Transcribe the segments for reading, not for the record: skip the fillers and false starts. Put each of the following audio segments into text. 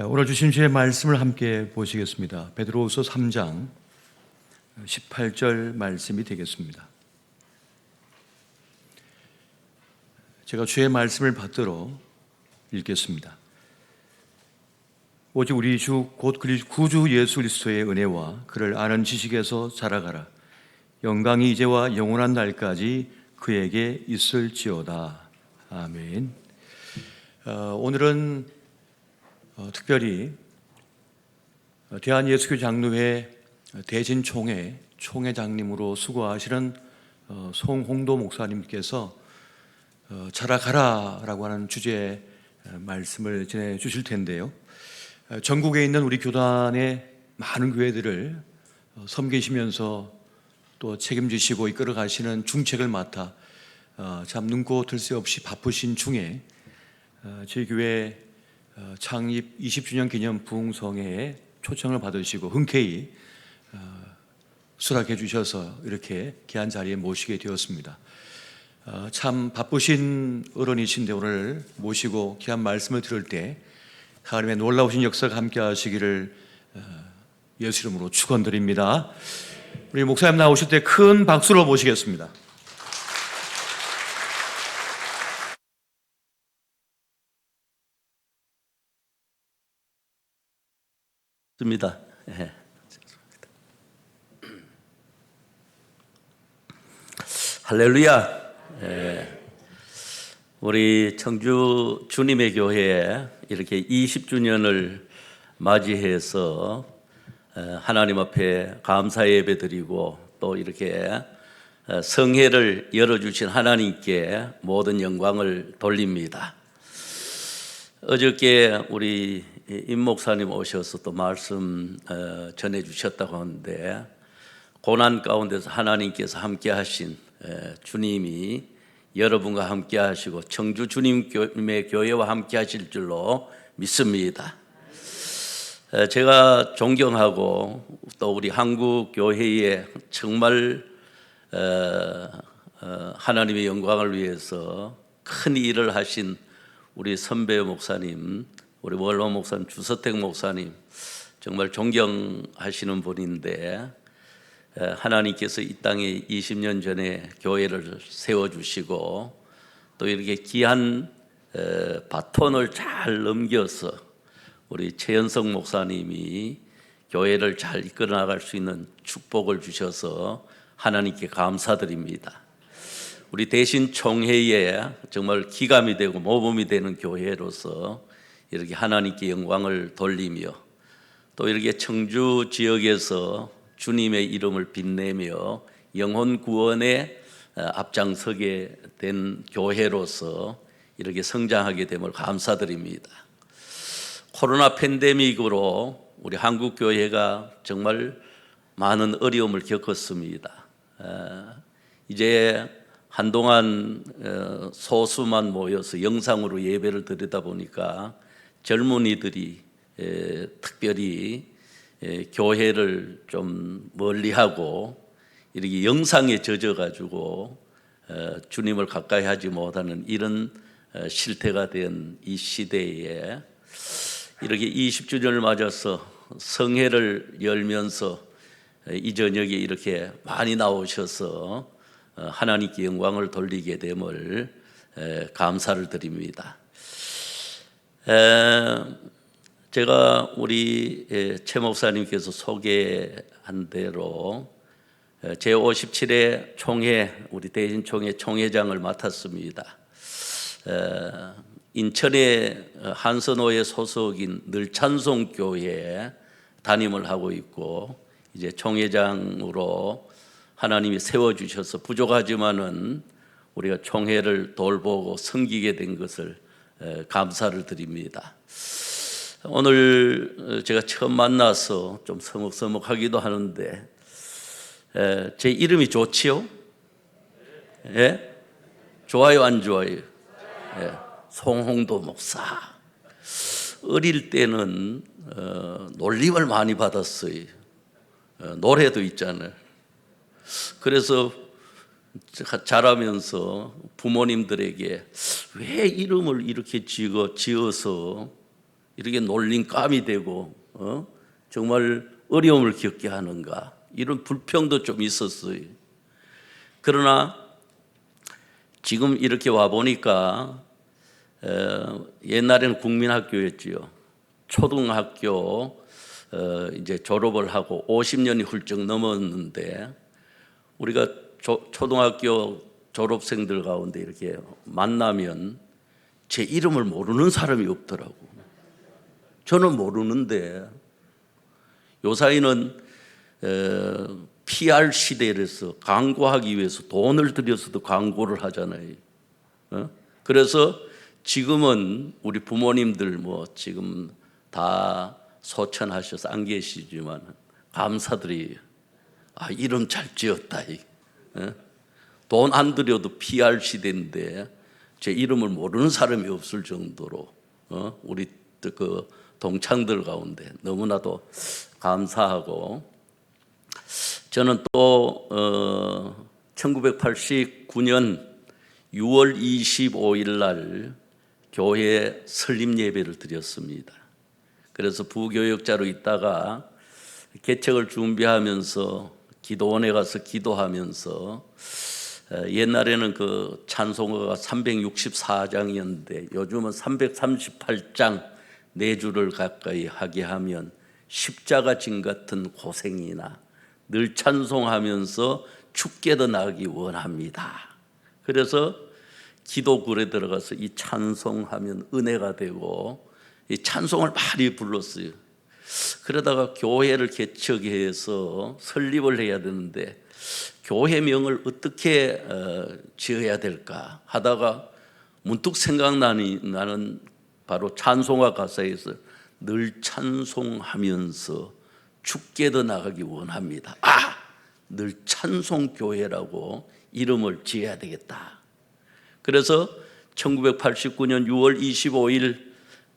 오늘 주신 주의 말씀을 함께 보시겠습니다. 베드로후서 3장 18절 말씀이 되겠습니다. 제가 주의 말씀을 받들어 읽겠습니다. 오직 우리 주 곧 구주 예수 그리스도의 은혜와 그를 아는 지식에서 자라가라. 영광이 이제와 영원한 날까지 그에게 있을지어다. 아멘. 오늘은 특별히 대한예수교 장로회 대진총회 총회장님으로 수고하시는 송홍도 목사님께서 자라가라라고 하는 주제의 말씀을 전해 주실 텐데요. 전국에 있는 우리 교단의 많은 교회들을 섬기시면서 또 책임지시고 이끌어 가시는 중책을 맡아 참 눈코 뜰 새 없이 바쁘신 중에 저희 교회 창립 20주년 기념 부흥성회에 초청을 받으시고 흔쾌히 수락해 주셔서 이렇게 귀한 자리에 모시게 되었습니다. 참 바쁘신 어른이신데 오늘 모시고 귀한 말씀을 들을 때 하나님의 놀라우신 역사가 함께 하시기를 예수 이름으로 축원드립니다. 우리 목사님 나오실 때 큰 박수로 모시겠습니다. 입니다. 예. 할렐루야. 예. 우리 청주 주님의 교회에 이렇게 20주년을 맞이해서 하나님 앞에 감사 예배 드리고 또 이렇게 성회를 열어주신 하나님께 모든 영광을 돌립니다. 어저께 우리 임 목사님 오셔서 또 말씀 전해 주셨다고 하는데 고난 가운데서 하나님께서 함께 하신 주님이 여러분과 함께 하시고 청주 주님의 교회와 함께 하실 줄로 믿습니다. 제가 존경하고 또 우리 한국 교회에 정말 하나님의 영광을 위해서 큰 일을 하신 우리 선배 목사님, 우리 원로 목사님, 주서택 목사님 정말 존경하시는 분인데 하나님께서 이 땅에 20년 전에 교회를 세워주시고 또 이렇게 귀한 바톤을 잘 넘겨서 우리 최현석 목사님이 교회를 잘 이끌어 나갈 수 있는 축복을 주셔서 하나님께 감사드립니다. 우리 대신 총회에 정말 기감이 되고 모범이 되는 교회로서 이렇게 하나님께 영광을 돌리며 또 이렇게 청주 지역에서 주님의 이름을 빛내며 영혼 구원에 앞장서게 된 교회로서 이렇게 성장하게 됨을 감사드립니다. 코로나 팬데믹으로 우리 한국 교회가 정말 많은 어려움을 겪었습니다. 이제 한동안 소수만 모여서 영상으로 예배를 드리다 보니까 젊은이들이 특별히 교회를 좀 멀리하고 이렇게 영상에 젖어가지고 주님을 가까이 하지 못하는 이런 실태가 된 이 시대에 이렇게 20주년을 맞아서 성회를 열면서 이 저녁에 이렇게 많이 나오셔서 하나님께 영광을 돌리게 됨을 감사를 드립니다. 제가 우리 최 목사님께서 소개한 대로 제57회 총회 우리 대진총회 총회장을 맡았습니다. 인천의 한선호회 소속인 늘찬송교회에 담임을 하고 있고 이제 총회장으로 하나님이 세워주셔서 부족하지만은 우리가 총회를 돌보고 섬기게 된 것을 감사를 드립니다. 오늘 제가 처음 만나서 좀 서먹서먹하기도 하는데 제 이름이 좋지요? 예? 좋아요 안 좋아요? 예. 송홍도 목사. 어릴 때는 놀림을 많이 받았어요. 노래도 있잖아요. 그래서 자라면서 부모님들에게 왜 이름을 이렇게 지어서 이렇게 놀림감이 되고 정말 어려움을 겪게 하는가, 이런 불평도 좀 있었어요. 그러나 지금 이렇게 와 보니까 옛날에는 국민학교였지요. 초등학교 이제 졸업을 하고 50년이 훌쩍 넘었는데, 우리가 초등학교 졸업생들 가운데 이렇게 만나면 제 이름을 모르는 사람이 없더라고. 저는 모르는데, 요사이는 PR 시대라서 광고하기 위해서 돈을 들여서도 광고를 하잖아요. 그래서 지금은 우리 부모님들 뭐 지금 다 소천하셔서 안 계시지만 감사드려요. 아, 이름 잘 지었다. 돈 안 들여도 PR 시대인데 제 이름을 모르는 사람이 없을 정도로 우리 그 동창들 가운데 너무나도 감사하고, 저는 또 1989년 6월 25일 날 교회 설립 예배를 드렸습니다. 그래서 부교역자로 있다가 개척을 준비하면서 기도원에 가서 기도하면서, 옛날에는 그 찬송가가 364장이었는데 요즘은 338장 4주를 가까이 하게 하면 십자가 진 같은 고생이나 늘 찬송하면서 죽게 더 나가기 원합니다. 그래서 기도굴에 들어가서 이 찬송하면 은혜가 되고 이 찬송을 많이 불렀어요. 그러다가 교회를 개척해서 설립을 해야 되는데 교회명을 어떻게 지어야 될까 하다가 문득 생각나는 바로 찬송가 가사에서 늘 찬송하면서 죽게 더 나가기 원합니다. 아, 늘 찬송교회라고 이름을 지어야 되겠다. 그래서 1989년 6월 25일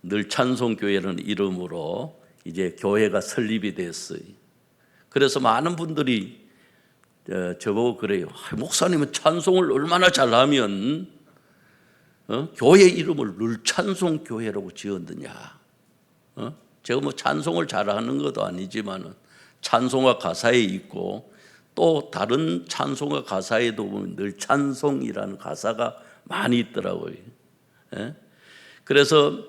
늘 찬송교회라는 이름으로 이제 교회가 설립이 됐어요. 그래서 많은 분들이 저보고 그래요. 목사님은 찬송을 얼마나 잘하면 교회 이름을 늘 찬송교회라고 지었느냐. 제가 뭐 찬송을 잘하는 것도 아니지만 찬송가 가사에 있고 또 다른 찬송가 가사에도 보면 늘 찬송이라는 가사가 많이 있더라고요. 그래서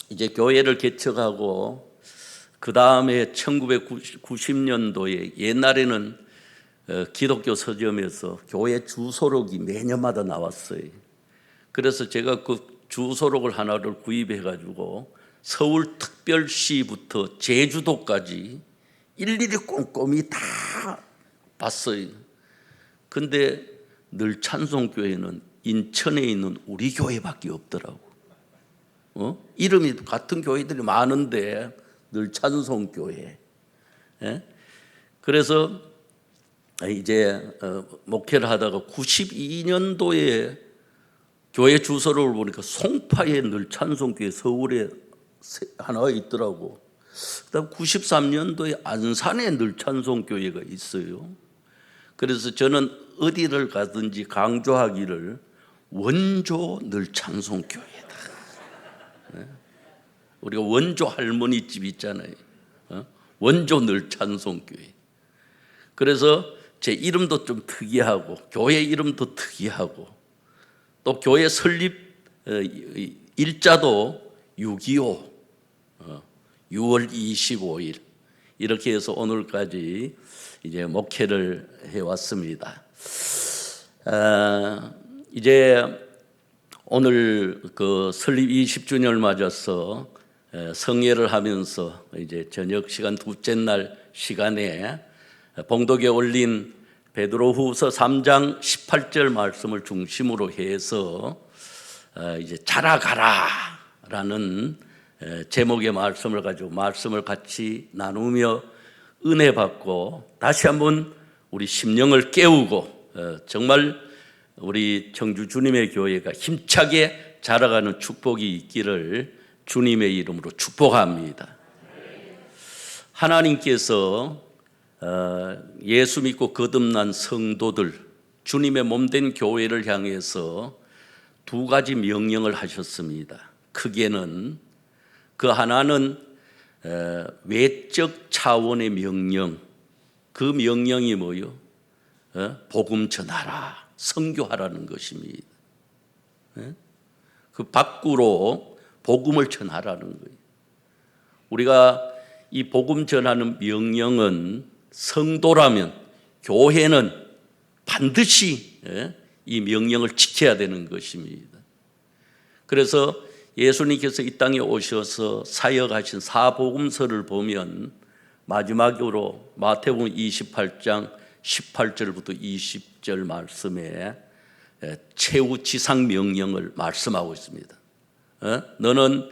이제 교회를 개척하고 그 다음에 1990년도에 옛날에는 기독교 서점에서 교회 주소록이 매년마다 나왔어요. 그래서 제가 그 주소록을 하나를 구입해가지고 서울특별시부터 제주도까지 일일이 꼼꼼히 다 봤어요. 근데 늘 찬송교회는 인천에 있는 우리 교회밖에 없더라고. 이름이 같은 교회들이 많은데 늘 찬송교회. 그래서 이제 목회를 하다가 92년도에 교회 주소를 보니까 송파에 늘 찬송교회 서울에 하나 있더라고. 그다음 93년도에 안산에 늘 찬송교회가 있어요. 그래서 저는 어디를 가든지 강조하기를 원조 늘 찬송교회다. 우리가 원조 할머니 집 있잖아요. 원조 늘 찬송교회. 그래서 제 이름도 좀 특이하고 교회 이름도 특이하고 또 교회 설립 일자도 6.25 6월 25일 이렇게 해서 오늘까지 이제 목회를 해왔습니다. 이제 오늘 그 설립 20주년을 맞아서 성회를 하면서 이제 저녁 시간 둘째 날 시간에 봉독에 올린 베드로후서 3장 18절 말씀을 중심으로 해서 이제 자라가라라는 제목의 말씀을 가지고 말씀을 같이 나누며 은혜 받고 다시 한번 우리 심령을 깨우고 정말 우리 청주 주님의 교회가 힘차게 자라가는 축복이 있기를 주님의 이름으로 축복합니다. 하나님께서 예수 믿고 거듭난 성도들 주님의 몸된 교회를 향해서 두 가지 명령을 하셨습니다. 크게는 그 하나는 외적 차원의 명령, 그 명령이 뭐요? 복음 전하라, 선교하라는 것입니다. 그 밖으로 복음을 전하라는 거예요. 우리가 이 복음 전하는 명령은 성도라면, 교회는 반드시 이 명령을 지켜야 되는 것입니다. 그래서 예수님께서 이 땅에 오셔서 사역하신 사복음서를 보면 마지막으로 마태복음 28장 18절부터 20절 말씀에 최후 지상 명령을 말씀하고 있습니다. 너는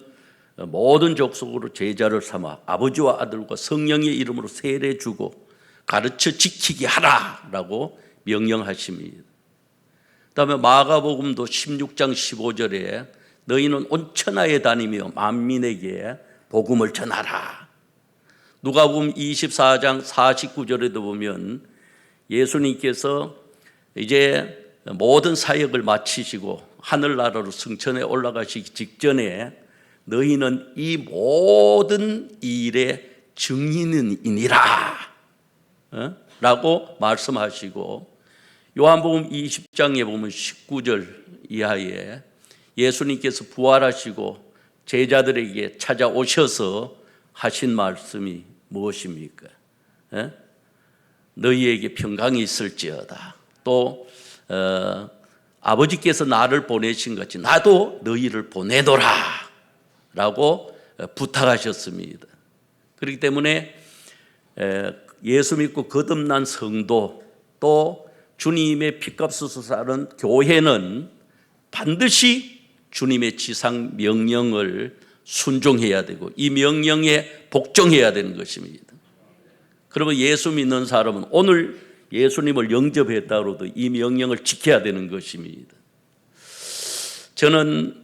모든 족속으로 제자를 삼아 아버지와 아들과 성령의 이름으로 세례 주고 가르쳐 지키게 하라라고 명령하십니다. 그다음에 마가복음도 16장 15절에 너희는 온 천하에 다니며 만민에게 복음을 전하라. 누가복음 24장 49절에도 보면 예수님께서 이제 모든 사역을 마치시고 하늘나라로 승천에 올라가시기 직전에 너희는 이 모든 일의 증인이니라 라고 말씀하시고, 요한복음 20장에 보면 19절 이하에 예수님께서 부활하시고 제자들에게 찾아오셔서 하신 말씀이 무엇입니까? 너희에게 평강이 있을지어다. 또 아버지께서 나를 보내신 같이 나도 너희를 보내노라 라고 부탁하셨습니다. 그렇기 때문에 예수 믿고 거듭난 성도, 또 주님의 피값으로 사는 교회는 반드시 주님의 지상 명령을 순종해야 되고 이 명령에 복종해야 되는 것입니다. 그러면 예수 믿는 사람은 오늘 예수님을 영접했다고 해도 이 명령을 지켜야 되는 것입니다. 저는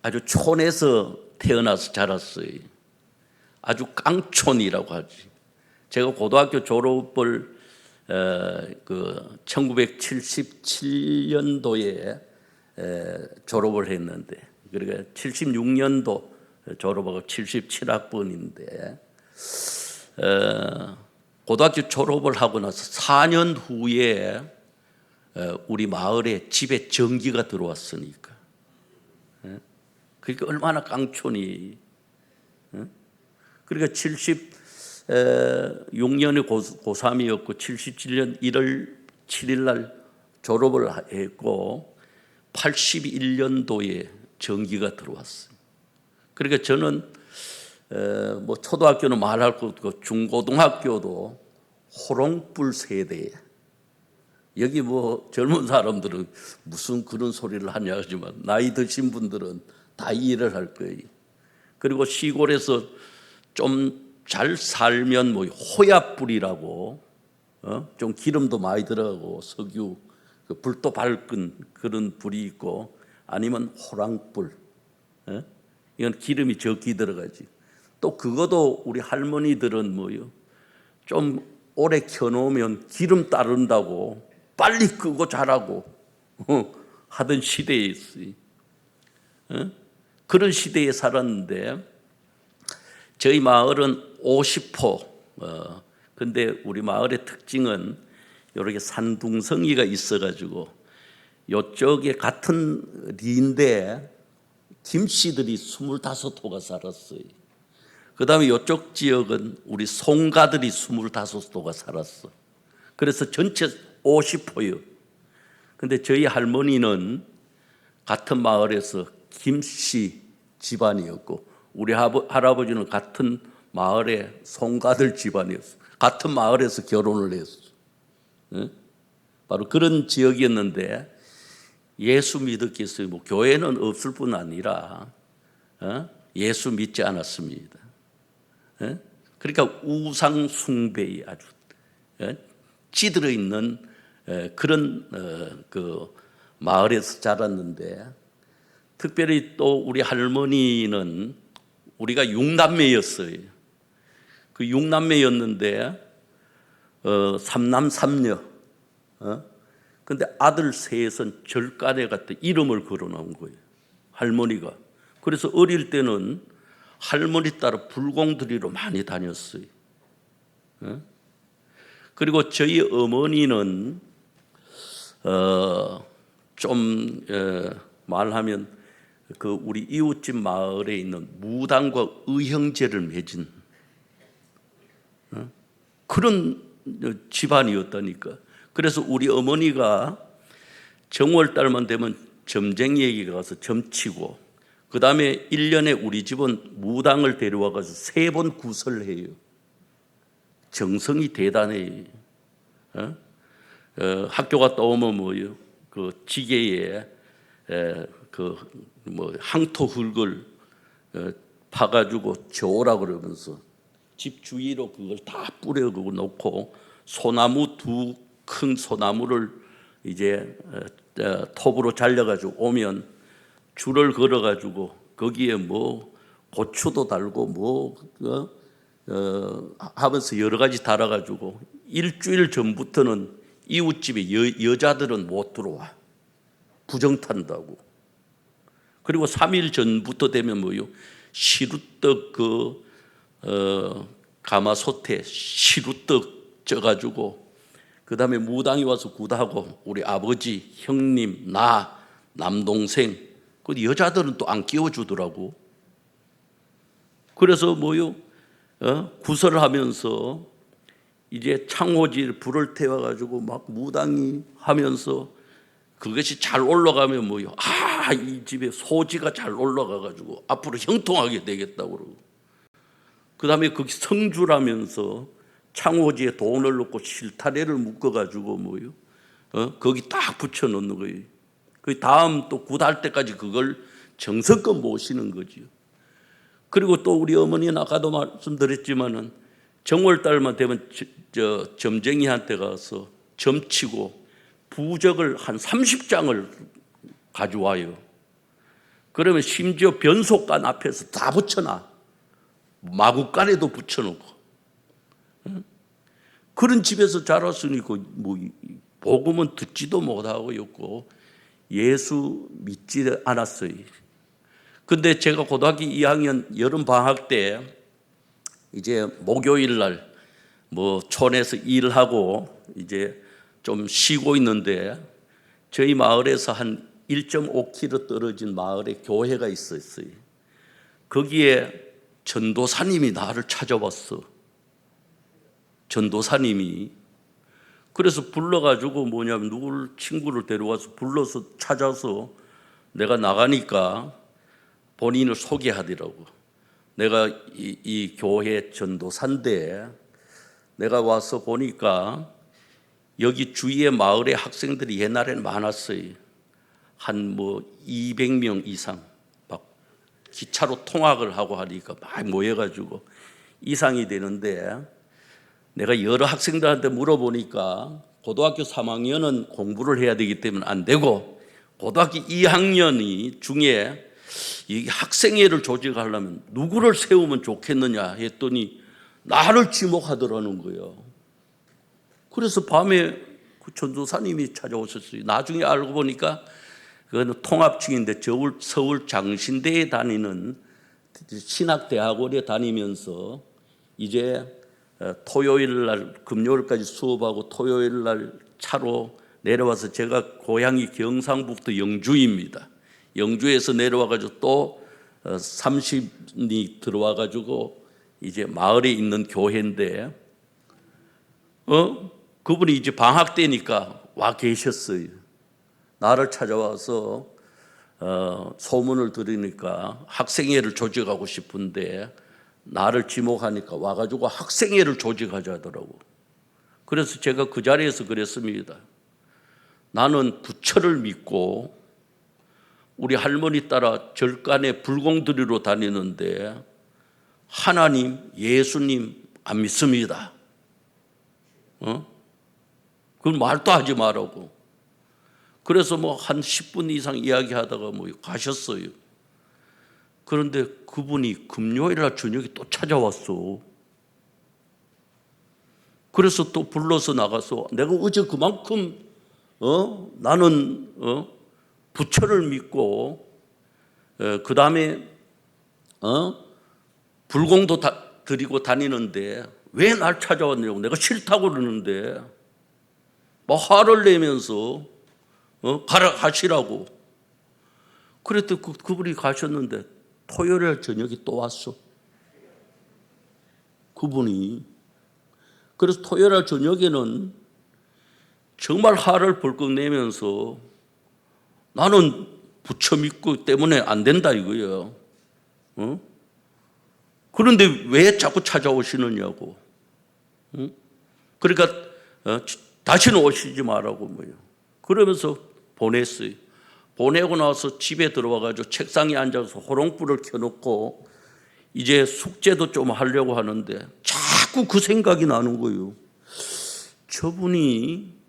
아주 촌에서 태어나서 자랐어요. 아주 깡촌이라고 하지. 제가 고등학교 졸업을 1977년도에 졸업을 했는데, 그러니까 76년도 졸업하고 77학번인데 고등학교 졸업을 하고 나서 4년 후에 우리 마을에 집에 전기가 들어왔으니까, 그러니까 얼마나 깡촌이. 그러니까 76년에 고3이었고 77년 1월 7일 날 졸업을 했고 81년도에 전기가 들어왔어요. 그러니까 저는 뭐 초등학교는 말할 것 없고 중고등학교도 호롱불 세대에, 여기 뭐 젊은 사람들은 무슨 그런 소리를 하냐 하지만 나이 드신 분들은 다 이해를 할 거예요. 그리고 시골에서 좀 잘 살면 뭐 호약불이라고, 좀 기름도 많이 들어가고 석유 불도 밝은 그런 불이 있고, 아니면 호랑불, 이건 기름이 적게 들어가지. 또 그것도 우리 할머니들은 뭐요, 좀 오래 켜놓으면 기름 따른다고 빨리 끄고 자라고 하던 시대에 있어요. 그런 시대에 살았는데 저희 마을은 50호. 근데 우리 마을의 특징은 이렇게 산둥성이가 있어가지고 이쪽에 같은 리인데 김씨들이 25호가 살았어요. 그 다음에 이쪽 지역은 우리 송가들이 25호가 살았어. 그래서 전체 50호요. 근데 저희 할머니는 같은 마을에서 김씨 집안이었고 우리 할아버지는 같은 마을의 송가들 집안이었어. 같은 마을에서 결혼을 했어. 바로 그런 지역이었는데 예수 믿었겠어요? 뭐 교회는 없을 뿐 아니라 예수 믿지 않았습니다. 그러니까 우상 숭배에 아주 찌들어 있는 그런 그 마을에서 자랐는데, 특별히 또 우리 할머니는 우리가 6남매였어요. 그 6남매였는데 3남 3녀. 근데 아들 셋은 절간에 갔다 이름을 걸어놓은 거예요. 할머니가 그래서 어릴 때는 할머니 따라 불공들이로 많이 다녔어요. 그리고 저희 어머니는 좀 말하면 그 우리 이웃집 마을에 있는 무당과 의형제를 맺은 그런 집안이었다니까. 그래서 우리 어머니가 정월달만 되면 점쟁이에게 가서 점치고, 그 다음에 1년에 우리 집은 무당을 데려와 가서 3번 구설해요. 정성이 대단해요. 학교 갔다 오면 뭐요? 그 지게에 항토 흙을 파가지고 저으라 그러면서 집 주위로 그걸 다 뿌려 놓고 소나무 큰 소나무를 이제 톱으로 잘라가지고 오면 줄을 걸어가지고 거기에 뭐 고추도 달고 하면서 여러 가지 달아가지고 일주일 전부터는 이웃집에 여자들은 못 들어와. 부정 탄다고. 그리고 3일 전부터 되면 뭐요? 시루떡 가마솥에 시루떡 쪄가지고 그 다음에 무당이 와서 굿하고 우리 아버지, 형님, 나, 남동생, 그 여자들은 또 안 끼워주더라고. 그래서 뭐요? 구설을 하면서 이제 창호지를 불을 태워가지고 막 무당이 하면서 그것이 잘 올라가면 뭐요? 이 집에 소지가 잘 올라가가지고 앞으로 형통하게 되겠다고 그러고. 그 다음에 거기 성주라면서 창호지에 돈을 넣고 실타래를 묶어가지고 뭐요? 거기 딱 붙여놓는 거예요. 그 다음 또 굿할 때까지 그걸 정성껏 모시는 거지요. 그리고 또 우리 어머니는 아까도 말씀드렸지만은 정월달만 되면 점쟁이한테 가서 점치고 부적을 한 30장을 가져와요. 그러면 심지어 변속간 앞에서 다 붙여놔. 마구간에도 붙여놓고. 그런 집에서 자랐으니까 뭐 복음은 듣지도 못하고였고 예수 믿지 않았어요. 근데 제가 고등학교 2학년 여름 방학 때 이제 목요일 날 뭐 촌에서 일하고 이제 좀 쉬고 있는데 저희 마을에서 한 1.5km 떨어진 마을에 교회가 있었어요. 거기에 전도사님이 나를 찾아왔어. 전도사님이. 그래서 불러가지고 뭐냐면 누굴 친구를 데려와서 불러서 찾아서 내가 나가니까 본인을 소개하더라고. 내가 이 교회 전도사인데 내가 와서 보니까 여기 주위의 마을에 학생들이 옛날에는 많았어요. 한 200명 이상. 막 기차로 통학을 하고 하니까 막 모여가지고 이상이 되는데 내가 여러 학생들한테 물어보니까 고등학교 3학년은 공부를 해야 되기 때문에 안 되고 고등학교 2학년이 중에 이 학생회를 조직하려면 누구를 세우면 좋겠느냐 했더니 나를 지목하더라는 거예요. 그래서 밤에 그 전도사님이 찾아오셨어요. 나중에 알고 보니까 그거는 통합중인데 서울 장신대에 다니는 신학대학원에 다니면서 이제 토요일 날 금요일까지 수업하고 토요일 날 차로 내려와서 제가 고향이 경상북도 영주입니다. 영주에서 내려와가지고 또 30리 들어와가지고 이제 마을에 있는 교회인데 그분이 이제 방학 때니까 와 계셨어요. 나를 찾아와서 소문을 들으니까 학생회를 조직하고 싶은데 나를 지목하니까 와가지고 학생회를 조직하자 하더라고. 그래서 제가 그 자리에서 그랬습니다. 나는 부처를 믿고 우리 할머니 따라 절간에 불공들이로 다니는데 하나님, 예수님 안 믿습니다. 그건 말도 하지 말라고. 그래서 한 10분 이상 이야기하다가 가셨어요. 그런데 그분이 금요일 날 저녁에 또 찾아왔어. 그래서 또 불러서 나가서 내가 어제 그만큼 나는 부처를 믿고 그 다음에 불공도 드리고 다니는데 왜 날 찾아왔냐고. 내가 싫다고 그러는데 막 화를 내면서 가시라고. 그랬더니 그분이 가셨는데 토요일 저녁에 또 왔어. 그분이. 그래서 토요일 저녁에는 정말 화를 벌컥 내면서 나는 부처 믿고 때문에 안 된다 이거예요. 그런데 왜 자꾸 찾아오시느냐고. 그러니까 다시는 오시지 말라고 뭐요. 그러면서 보냈어요. 보내고 나서 집에 들어와가지고 책상에 앉아서 호롱불을 켜놓고 이제 숙제도 좀 하려고 하는데 자꾸 그 생각이 나는 거예요. 저분이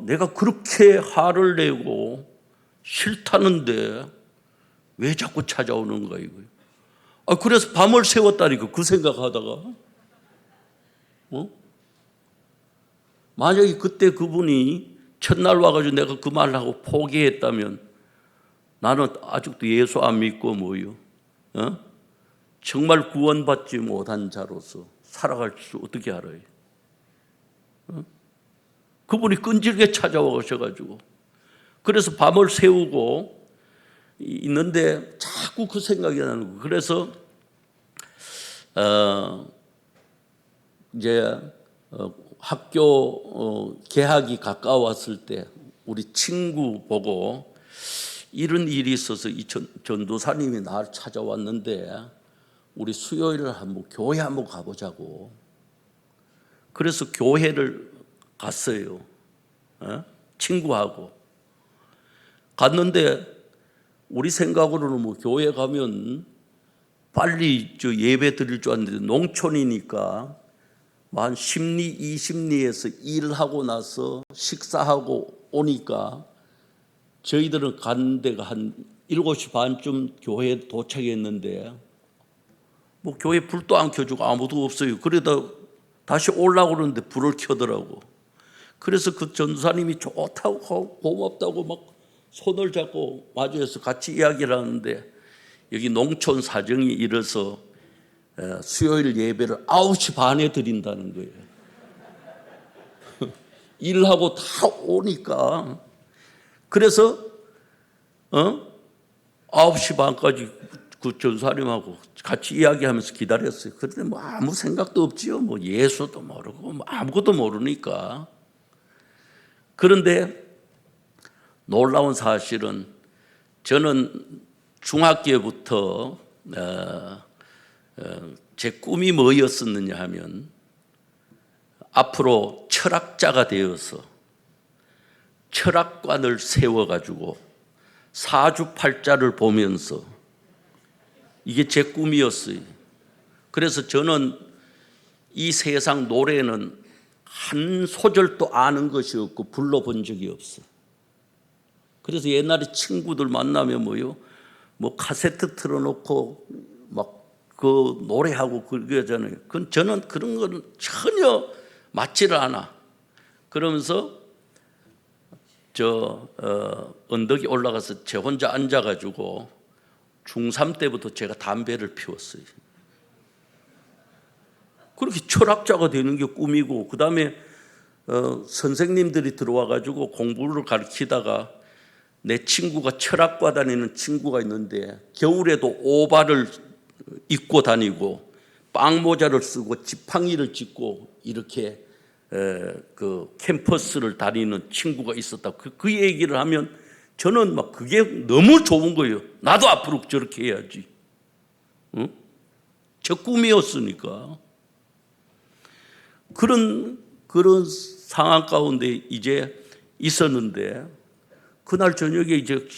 내가 그렇게 화를 내고 싫다는데 왜 자꾸 찾아오는가 이거예요. 그래서 밤을 새웠다니까 그 생각하다가. 만약에 그때 그분이 첫날 와가지고 내가 그 말을 하고 포기했다면 나는 아직도 예수 안 믿고 뭐요? 정말 구원받지 못한 자로서 살아갈 수 어떻게 알아요? 그분이 끈질게 찾아오셔가지고 그래서 밤을 새우고 있는데 자꾸 그 생각이 나는 거예요. 그래서 이제 학교 개학이 가까웠을 때 우리 친구 보고 이런 일이 있어서 이 전도사님이 날 찾아왔는데 우리 수요일을 한번 교회 한번 가보자고. 그래서 교회를 갔어요. 친구하고 갔는데 우리 생각으로는 뭐 교회 가면 빨리 예배 드릴 줄 알았는데 농촌이니까 한 10리, 20리에서 일하고 나서 식사하고 오니까 저희들은 간 데가 한 7시 반쯤 교회에 도착했는데 뭐 교회 불도 안 켜주고 아무도 없어요. 그러다 다시 오려고 그러는데 불을 켜더라고. 그래서 그 전도사님이 좋다고 고맙다고 막 손을 잡고 마주해서 같이 이야기를 하는데 여기 농촌 사정이 이래서 수요일 예배를 9시 반에 드린다는 거예요. 일하고 다 오니까. 그래서 9시 반까지 그 전사님하고 같이 이야기하면서 기다렸어요. 그런데 뭐 아무 생각도 없지요. 뭐 예수도 모르고 뭐 아무것도 모르니까. 그런데 놀라운 사실은 저는 중학교부터 제 꿈이 뭐였었느냐 하면 앞으로 철학자가 되어서 철학관을 세워가지고 사주팔자를 보면서 이게 제 꿈이었어요. 그래서 저는 이 세상 노래는 한 소절도 아는 것이 없고 불러본 적이 없어요. 그래서 옛날에 친구들 만나면 뭐요? 뭐 카세트 틀어놓고 막 그 노래하고 그러잖아요. 저는 그런 거는 전혀 맞지를 않아. 그러면서 언덕에 올라가서 제 혼자 앉아가지고 중3 때부터 제가 담배를 피웠어요. 그렇게 철학자가 되는 게 꿈이고, 그 다음에 선생님들이 들어와가지고 공부를 가르치다가 내 친구가 철학과 다니는 친구가 있는데 겨울에도 오바를 입고 다니고 빵모자를 쓰고 지팡이를 짚고 이렇게 그 캠퍼스를 다니는 친구가 있었다. 그 얘기를 하면 저는 막 그게 너무 좋은 거예요. 나도 앞으로 저렇게 해야지. 응? 저 꿈이었으니까. 그런 상황 가운데 이제 있었는데 그날 저녁에 이제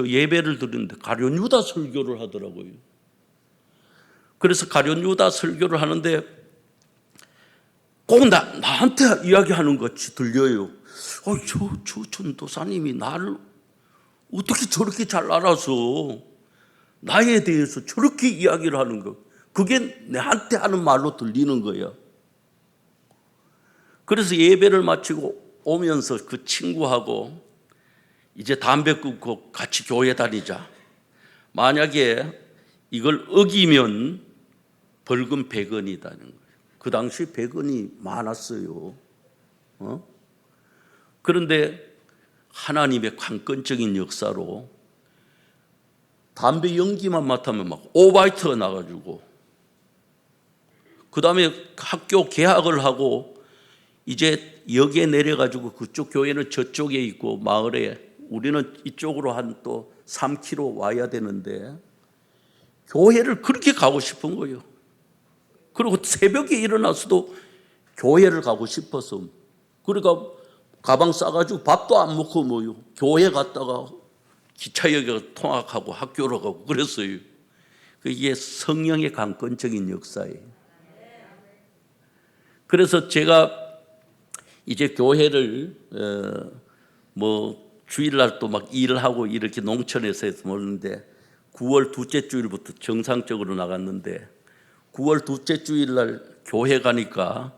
예배를 드리는데 가룟유다 설교를 하더라고요. 그래서 가룟유다 설교를 하는데 꼭 나한테 이야기하는 것 같이 들려요. 저 전도사님이 나를 어떻게 저렇게 잘 알아서 나에 대해서 저렇게 이야기를 하는 거. 그게 나한테 하는 말로 들리는 거예요. 그래서 예배를 마치고 오면서 그 친구하고 이제 담배 끊고 같이 교회 다니자. 만약에 이걸 어기면 벌금 100원이라는 거예요. 그 당시 100원이 많았어요. 그런데 하나님의 관건적인 역사로 담배 연기만 맡으면 막 오바이트가 나가지고, 그 다음에 학교 개학을 하고 이제 역에 내려가지고 그쪽 교회는 저쪽에 있고 마을에, 우리는 이쪽으로 한 또 3km 와야 되는데 교회를 그렇게 가고 싶은 거예요. 그리고 새벽에 일어나서도 교회를 가고 싶어서, 그러니까 가방 싸가지고 밥도 안 먹고 뭐요, 교회 갔다가 기차역에 통학하고 학교로 가고 그랬어요. 이게 성령의 강권적인 역사예요. 그래서 제가 이제 교회를 주일날 또 막 일을 하고 이렇게 농촌에서 해서 모르는데 9월 둘째 주일부터 정상적으로 나갔는데, 9월 둘째 주일날 교회 가니까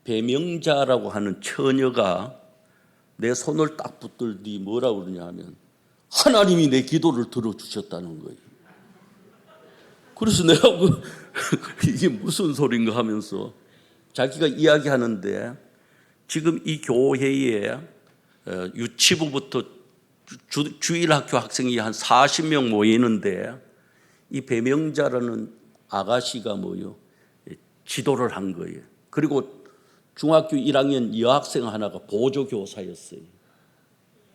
배명자라고 하는 처녀가 내 손을 딱 붙들더니 뭐라고 그러냐 하면 하나님이 내 기도를 들어주셨다는 거예요. 그래서 내가 이게 무슨 소린가 하면서 자기가 이야기하는데, 지금 이 교회에 유치부부터 주일학교 학생이 한 40명 모이는데 이 배명자라는 아가씨가 지도를 한 거예요. 그리고 중학교 1학년 여학생 하나가 보조교사였어요.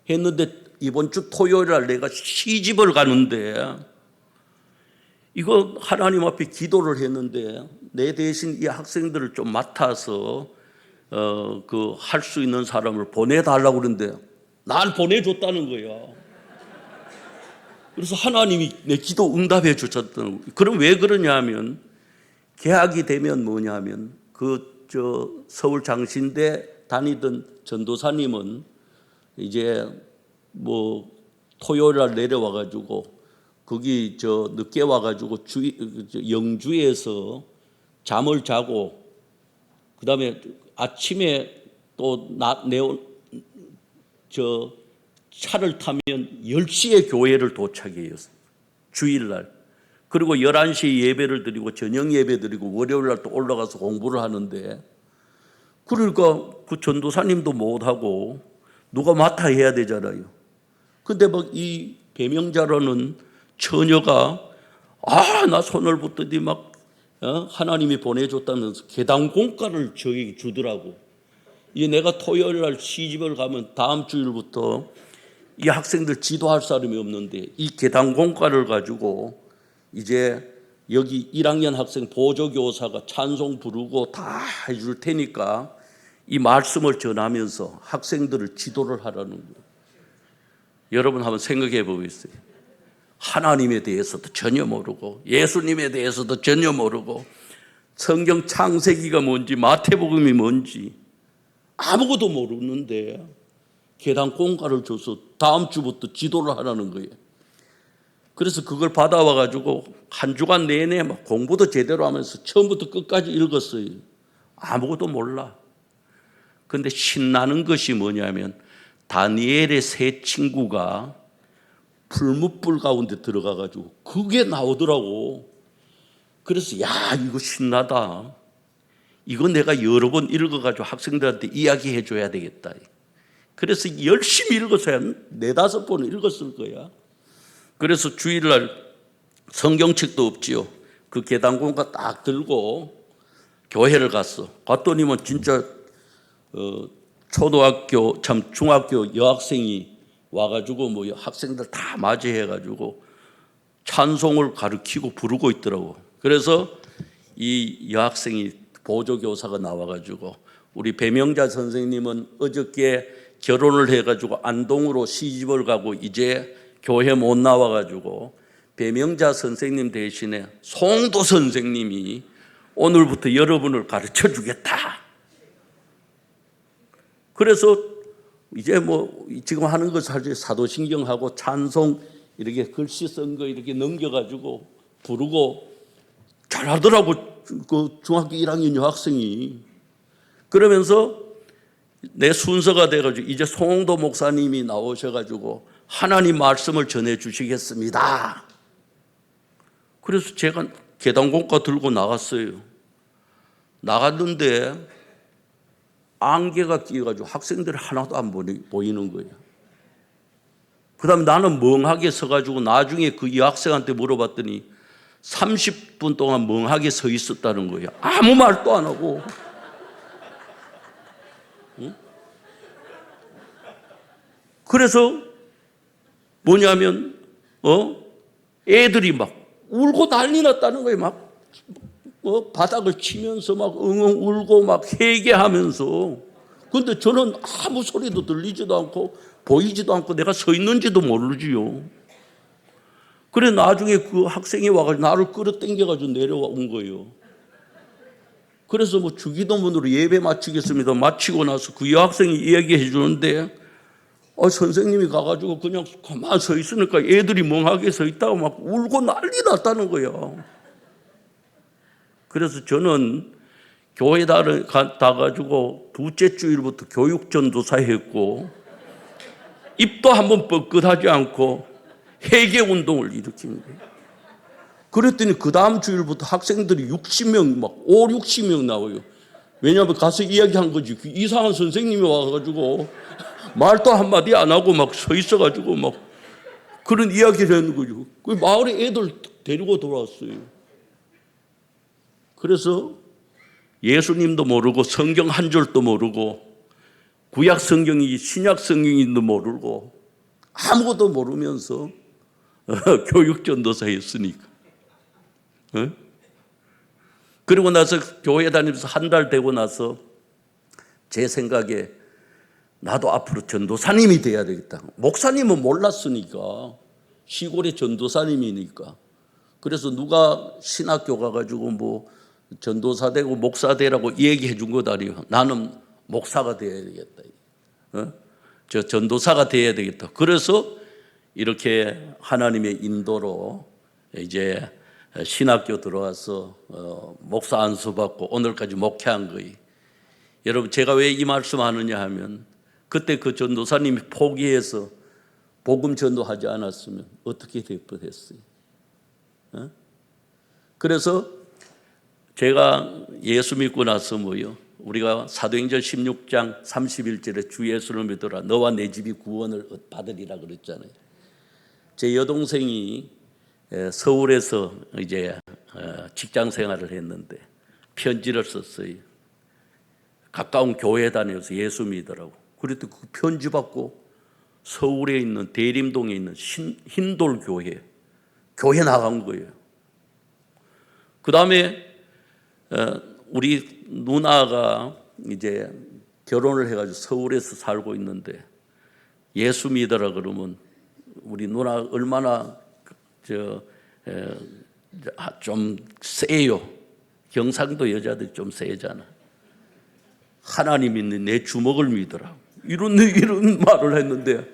했는데 이번 주 토요일 날 내가 시집을 가는데, 이거 하나님 앞에 기도를 했는데 내 대신 이 학생들을 좀 맡아서 할 수 있는 사람을 보내달라고 그러는데 날 보내줬다는 거야. 그래서 하나님이 내 기도 응답해 주셨다는 거예요. 그럼 왜 그러냐 하면, 개학이 되면 뭐냐 하면 서울 장신대 다니던 전도사님은 이제 토요일 날 내려와 가지고 거기 늦게 와 가지고 영주에서 잠을 자고, 그다음에 아침에 또 차를 타면 10시에 교회를 도착해요. 주일날. 그리고 11시에 예배를 드리고 저녁 예배 드리고 월요일 날 또 올라가서 공부를 하는데, 그러니까 그 전도사님도 못하고 누가 맡아 해야 되잖아요. 근데 이 배명자라는 처녀가 나 손을 붙더니 하나님이 보내줬다면서 계단 공과를 저에게 주더라고. 이게 내가 토요일 날 시집을 가면 다음 주일부터 이 학생들 지도할 사람이 없는데 이 계단 공과를 가지고 이제 여기 1학년 학생 보조교사가 찬송 부르고 다 해줄 테니까 이 말씀을 전하면서 학생들을 지도를 하라는 거예요. 여러분 한번 생각해 보겠어요. 하나님에 대해서도 전혀 모르고 예수님에 대해서도 전혀 모르고 성경 창세기가 뭔지 마태복음이 뭔지 아무것도 모르는데 계단 공과를 줘서 다음 주부터 지도를 하라는 거예요. 그래서 그걸 받아와 가지고 한 주간 내내 공부도 제대로 하면서 처음부터 끝까지 읽었어요. 아무것도 몰라. 근데 신나는 것이 뭐냐면 다니엘의 세 친구가 풀무불 가운데 들어가 가지고 그게 나오더라고. 그래서 이거 신나다. 이거 내가 여러 번 읽어 가지고 학생들한테 이야기해 줘야 되겠다. 그래서 열심히 읽었어야 4-5번 읽었을 거야. 그래서 주일날 성경책도 없지요. 그 계단공과 딱 들고 교회를 갔더니만 진짜 초등학교 중학교 여학생이 와가지고 학생들 다 맞이해가지고 찬송을 가르치고 부르고 있더라고. 그래서 이 여학생이 보조교사가 나와가지고 우리 배명자 선생님은 어저께 결혼을 해가지고 안동으로 시집을 가고 이제 교회 못 나와가지고 배명자 선생님 대신에 송도 선생님이 오늘부터 여러분을 가르쳐 주겠다. 그래서 이제 지금 하는 거 사실 사도신경하고 찬송 이렇게 글씨 쓴 거 이렇게 넘겨가지고 부르고 잘하더라고. 그 중학교 1학년 여학생이. 그러면서 내 순서가 돼가지고 이제 송도 목사님이 나오셔가지고 하나님 말씀을 전해 주시겠습니다. 그래서 제가 계단공과 들고 나갔어요. 나갔는데 안개가 끼어가지고 학생들이 하나도 안 보이는 거예요. 그 다음에 나는 멍하게 서가지고 나중에 그 여학생한테 물어봤더니 30분 동안 멍하게 서 있었다는 거예요. 아무 말도 안 하고. 응? 그래서 뭐냐면 애들이 막 울고 난리 났다는 거예요. 막 바닥을 치면서 막 엉엉 울고 막 회개하면서. 근데 저는 아무 소리도 들리지도 않고 보이지도 않고 내가 서 있는지도 모르지요. 그래 나중에 그 학생이 와가지고 나를 끌어당겨가지고 내려온 거예요. 그래서 뭐 주기도문으로 예배 마치겠습니다. 마치고 나서 그 여학생이 이야기해 주는데 선생님이 가가지고 그냥 가만 서 있으니까 애들이 멍하게 서 있다고 막 울고 난리 났다는 거야. 그래서 저는 교회 가가지고 둘째 주일부터 교육전도사 했고 입도 한번 뻐끗하지 않고 회개운동을 일으킨 거예요. 그랬더니 그 다음 주일부터 학생들이 60명, 막 5, 60명 나와요. 왜냐하면 가서 이야기한 거지. 이상한 선생님이 와가지고 말도 한마디 안 하고 막 서 있어가지고 막 그런 이야기를 하는 거죠. 그 마을에 애들 데리고 돌아왔어요. 그래서 예수님도 모르고 성경 한 줄도 모르고 구약 성경이 신약 성경인도 모르고 아무것도 모르면서 교육전도사 했으니까. 그리고 나서 교회 다니면서 한 달 되고 나서 제 생각에 나도 앞으로 전도사님이 돼야 되겠다. 목사님은 몰랐으니까 시골의 전도사님이니까. 그래서 누가 신학교 가가지고 뭐 전도사 되고 목사 되라고 얘기해 준 것 아니에요. 나는 목사가 돼야 되겠다. 저 전도사가 돼야 되겠다. 그래서 이렇게 하나님의 인도로 이제 신학교 들어와서 목사 안수 받고 오늘까지 목회한 거예요. 여러분 제가 왜 이 말씀하느냐 하면 그때 그 전도사님이 포기해서 복음 전도하지 않았으면 어떻게 될 뻔했어요. 그래서 제가 예수 믿고 나서 우리가 사도행전 16장 31절에 주 예수를 믿어라 너와 내 집이 구원을 받으리라 그랬잖아요. 제 여동생이 서울에서 이제 직장 생활을 했는데 편지를 썼어요. 가까운 교회 다녀서 예수 믿으라고. 그랬더니 그 편지 받고 서울에 있는 대림동에 있는 흰돌 교회 나간 거예요. 그 다음에 우리 누나가 이제 결혼을 해가지고 서울에서 살고 있는데 예수 믿으라 그러면 우리 누나 얼마나 좀 세요. 경상도 여자들이 좀 세잖아. 하나님 믿는 내 주먹을 믿어라. 이런 말을 했는데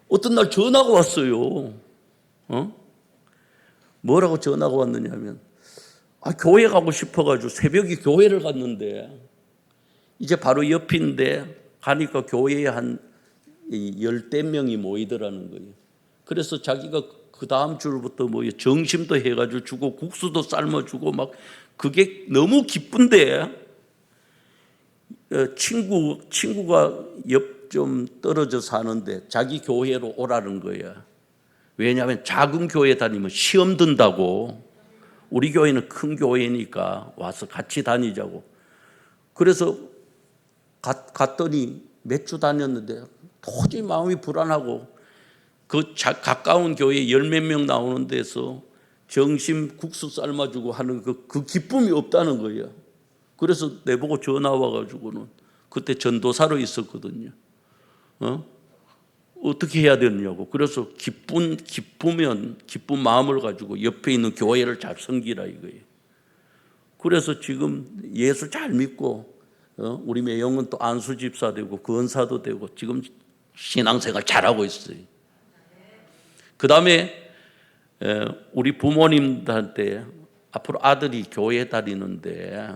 어떤 날 전화가 왔어요. 뭐라고 전화가 왔느냐면 교회 가고 싶어가지고 새벽에 교회를 갔는데 이제 바로 옆인데 가니까 교회에 한 10대 명이 모이더라는 거예요. 그래서 자기가 그 다음 주부터 점심도 해가지고 주고 국수도 삶아주고 막 그게 너무 기쁜데 친구가 옆 좀 떨어져 사는데 자기 교회로 오라는 거야. 왜냐하면 작은 교회 다니면 시험 든다고. 우리 교회는 큰 교회니까 와서 같이 다니자고. 그래서 갔더니 몇 주 다녔는데 도저히 마음이 불안하고 그 가까운 교회 10몇 명 나오는 데서 점심 국수 삶아주고 하는 그 기쁨이 없다는 거예요. 그래서 내보고 전화 와가지고는 그때 전도사로 있었거든요. 어떻게 해야 되느냐고. 그래서 기쁜 마음을 가지고 옆에 있는 교회를 잘 섬기라 이거예요. 그래서 지금 예수 잘 믿고 우리 매형은 또 안수 집사 되고 권사도 되고 지금 신앙생활 잘하고 있어요. 그 다음에 우리 부모님들한테 앞으로 아들이 교회 다니는데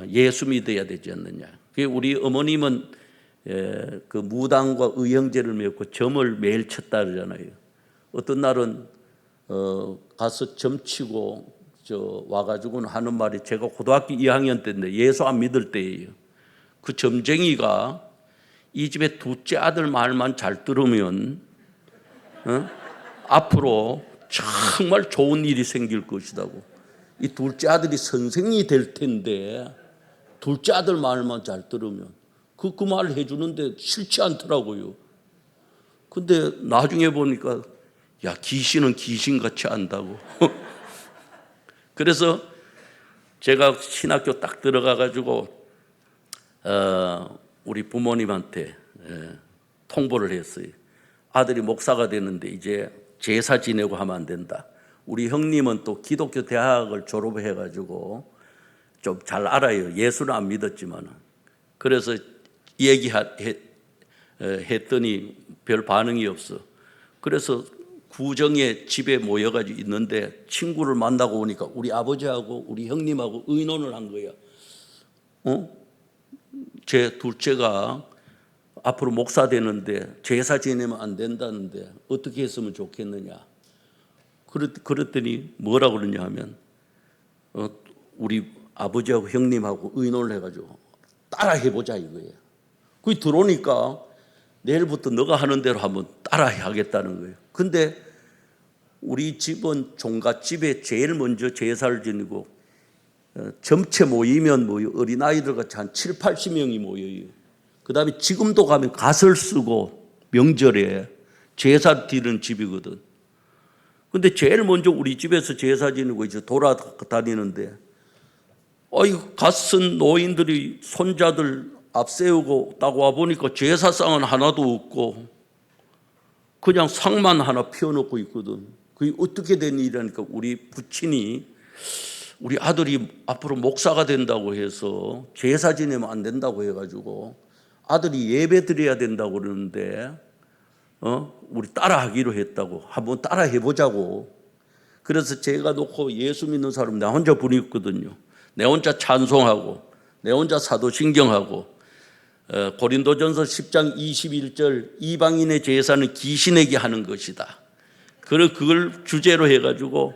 예수 믿어야 되지 않느냐. 우리 어머님은 그 무당과 의형제를 맺고 점을 매일 쳤다 그러잖아요. 어떤 날은 가서 점치고 와가지고는 하는 말이, 제가 고등학교 2학년 때인데 예수 안 믿을 때예요. 그 점쟁이가 이 집에 둘째 아들 말만 잘 들으면 앞으로 정말 좋은 일이 생길 것이다고. 이 둘째 아들이 선생이 될 텐데 둘째 아들 말만 잘 들으면 그 말을 해주는데 싫지 않더라고요. 근데 나중에 보니까 야, 귀신은 귀신같이 안다고. 그래서 제가 신학교 딱 들어가가지고 우리 부모님한테 통보를 했어요. 아들이 목사가 되는데 이제 제사 지내고 하면 안 된다. 우리 형님은 또 기독교 대학을 졸업해가지고 좀 잘 알아요. 예수는 안 믿었지만. 그래서 얘기했더니 별 반응이 없어. 그래서 구정에 집에 모여가지고 있는데 친구를 만나고 오니까 우리 아버지하고 우리 형님하고 의논을 한 거야. 제 둘째가 앞으로 목사 되는데 제사 지내면 안 된다는데 어떻게 했으면 좋겠느냐. 그랬더니 뭐라고 그러냐 하면 우리 아버지하고 형님하고 의논을 해가지고 따라 해보자 이거예요. 그게 들어오니까 내일부터 너가 하는 대로 한번 따라 하겠다는 거예요. 근데 우리 집은 종갓집에 제일 먼저 제사를 지내고 점체 모이면 어린아이들 같이 한 7, 80명이 모여요. 그 다음에 지금도 가면 갓을 쓰고 명절에 제사 드리는 집이거든. 근데 제일 먼저 우리 집에서 제사 지내고 이제 돌아다니는데 갓 쓴 노인들이 손자들 앞세우고 딱 와보니까 제사상은 하나도 없고 그냥 상만 하나 피워놓고 있거든. 그게 어떻게 된 일이라니까 우리 부친이 우리 아들이 앞으로 목사가 된다고 해서 제사 지내면 안 된다고 해가지고 아들이 예배 드려야 된다고 그러는데 우리 따라하기로 했다고. 한번 따라 해보자고. 그래서 제가 놓고 예수 믿는 사람 나 혼자 부르거든요. 내 혼자 찬송하고 내 혼자 사도신경하고 고린도전서 10장 21절 이방인의 제사는 귀신에게 하는 것이다. 그걸 주제로 해가지고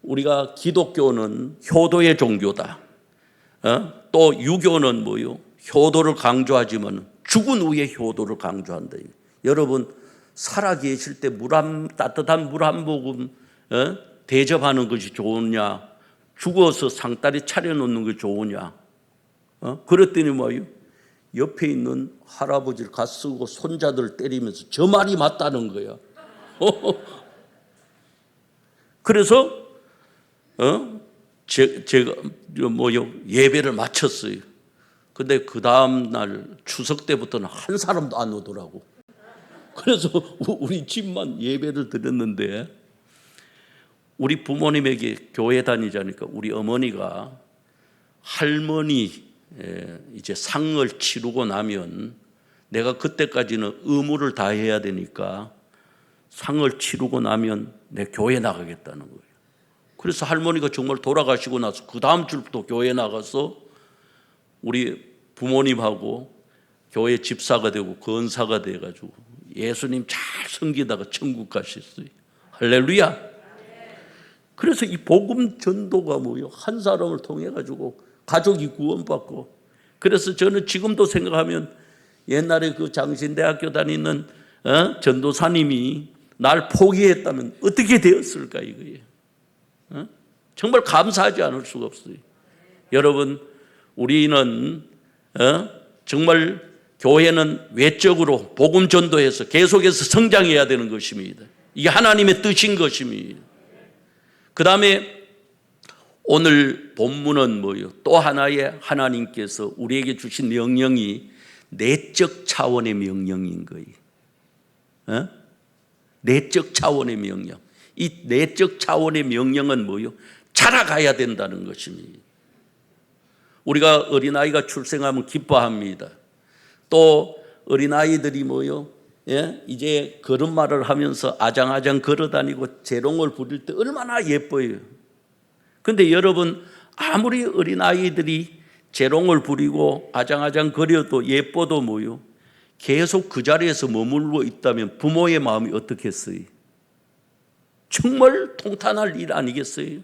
우리가 기독교는 효도의 종교다. 또 유교는 효도를 강조하지만 죽은 후에 효도를 강조한다. 여러분 살아 계실 때 따뜻한 물 한 모금 대접하는 것이 좋으냐, 죽어서 상다리 차려놓는 것이 좋으냐. 그랬더니 옆에 있는 할아버지를 갓쓰고 손자들 때리면서 저 말이 맞다는 거야. 그래서 제가 예배를 마쳤어요. 근데 그 다음 날 추석 때부터는 한 사람도 안 오더라고. 그래서 우리 집만 예배를 드렸는데 우리 부모님에게 교회 다니자니까 우리 어머니가 할머니 이제 상을 치르고 나면 내가 그때까지는 의무를 다해야 되니까 상을 치르고 나면 내 교회 나가겠다는 거예요. 그래서 할머니가 정말 돌아가시고 나서 그 다음 주부터 교회 나가서 우리 부모님하고 교회 집사가 되고 건사가 돼가지고 예수님 잘 섬기다가 천국 가셨어요. 할렐루야. 그래서 이 복음 전도가 한 사람을 통해 가지고 가족이 구원받고. 그래서 저는 지금도 생각하면 옛날에 그 장신대학교 다니는 전도사님이 날 포기했다면 어떻게 되었을까 이거예요. 정말 감사하지 않을 수가 없어요. 여러분 우리는 정말 교회는 외적으로 복음 전도해서 계속해서 성장해야 되는 것입니다. 이게 하나님의 뜻인 것입니다. 그 다음에 오늘 본문은 또 하나의 하나님께서 우리에게 주신 명령이 내적 차원의 명령인 거예요. 내적 차원의 명령. 이 내적 차원의 명령은 자라가야 된다는 것입니다. 우리가 어린아이가 출생하면 기뻐합니다. 또 어린아이들이 이제 걸음마를 하면서 아장아장 걸어다니고 재롱을 부릴 때 얼마나 예뻐요. 그런데 여러분 아무리 어린아이들이 재롱을 부리고 아장아장 거려도 예뻐도 계속 그 자리에서 머물고 있다면 부모의 마음이 어떻겠어요? 정말 통탄할 일 아니겠어요?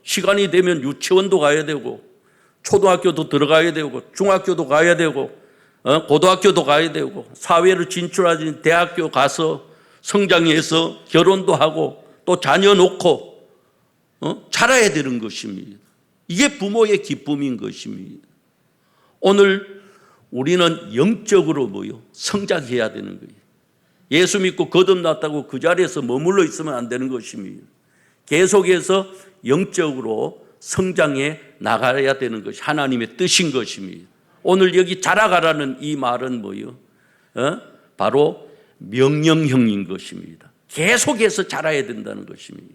시간이 되면 유치원도 가야 되고 초등학교도 들어가야 되고 중학교도 가야 되고 고등학교도 가야 되고 사회를 진출하지 대학교 가서 성장해서 결혼도 하고 또 자녀 놓고 자라야 되는 것입니다. 이게 부모의 기쁨인 것입니다. 오늘 우리는 영적으로 성장해야 되는 거예요. 예수 믿고 거듭났다고 그 자리에서 머물러 있으면 안 되는 것입니다. 계속해서 영적으로 성장해 나가야 되는 것이 하나님의 뜻인 것입니다. 오늘 여기 자라가라는 이 말은 바로 명령형인 것입니다. 계속해서 자라야 된다는 것입니다.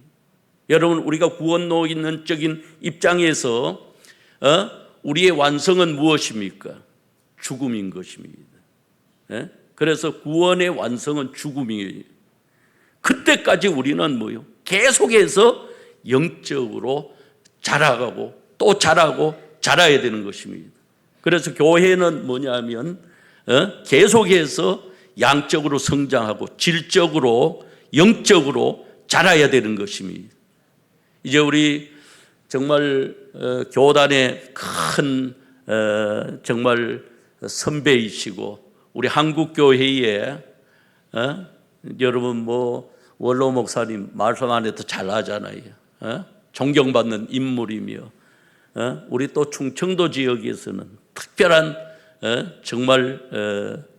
여러분, 우리가 구원론적인 입장에서 우리의 완성은 무엇입니까? 죽음인 것입니다. 그래서 구원의 완성은 죽음이에요. 그때까지 우리는 계속해서 영적으로 자라가고 또 자라고 자라야 되는 것입니다. 그래서 교회는 뭐냐면 계속해서 양적으로 성장하고 질적으로 영적으로 자라야 되는 것입니다. 이제 우리 정말 교단의 큰 정말 선배이시고 우리 한국교회에 여러분 원로 목사님 말씀 안 해도 잘 하잖아요. 존경받는 인물이며 우리 또 충청도 지역에서는 특별한 정말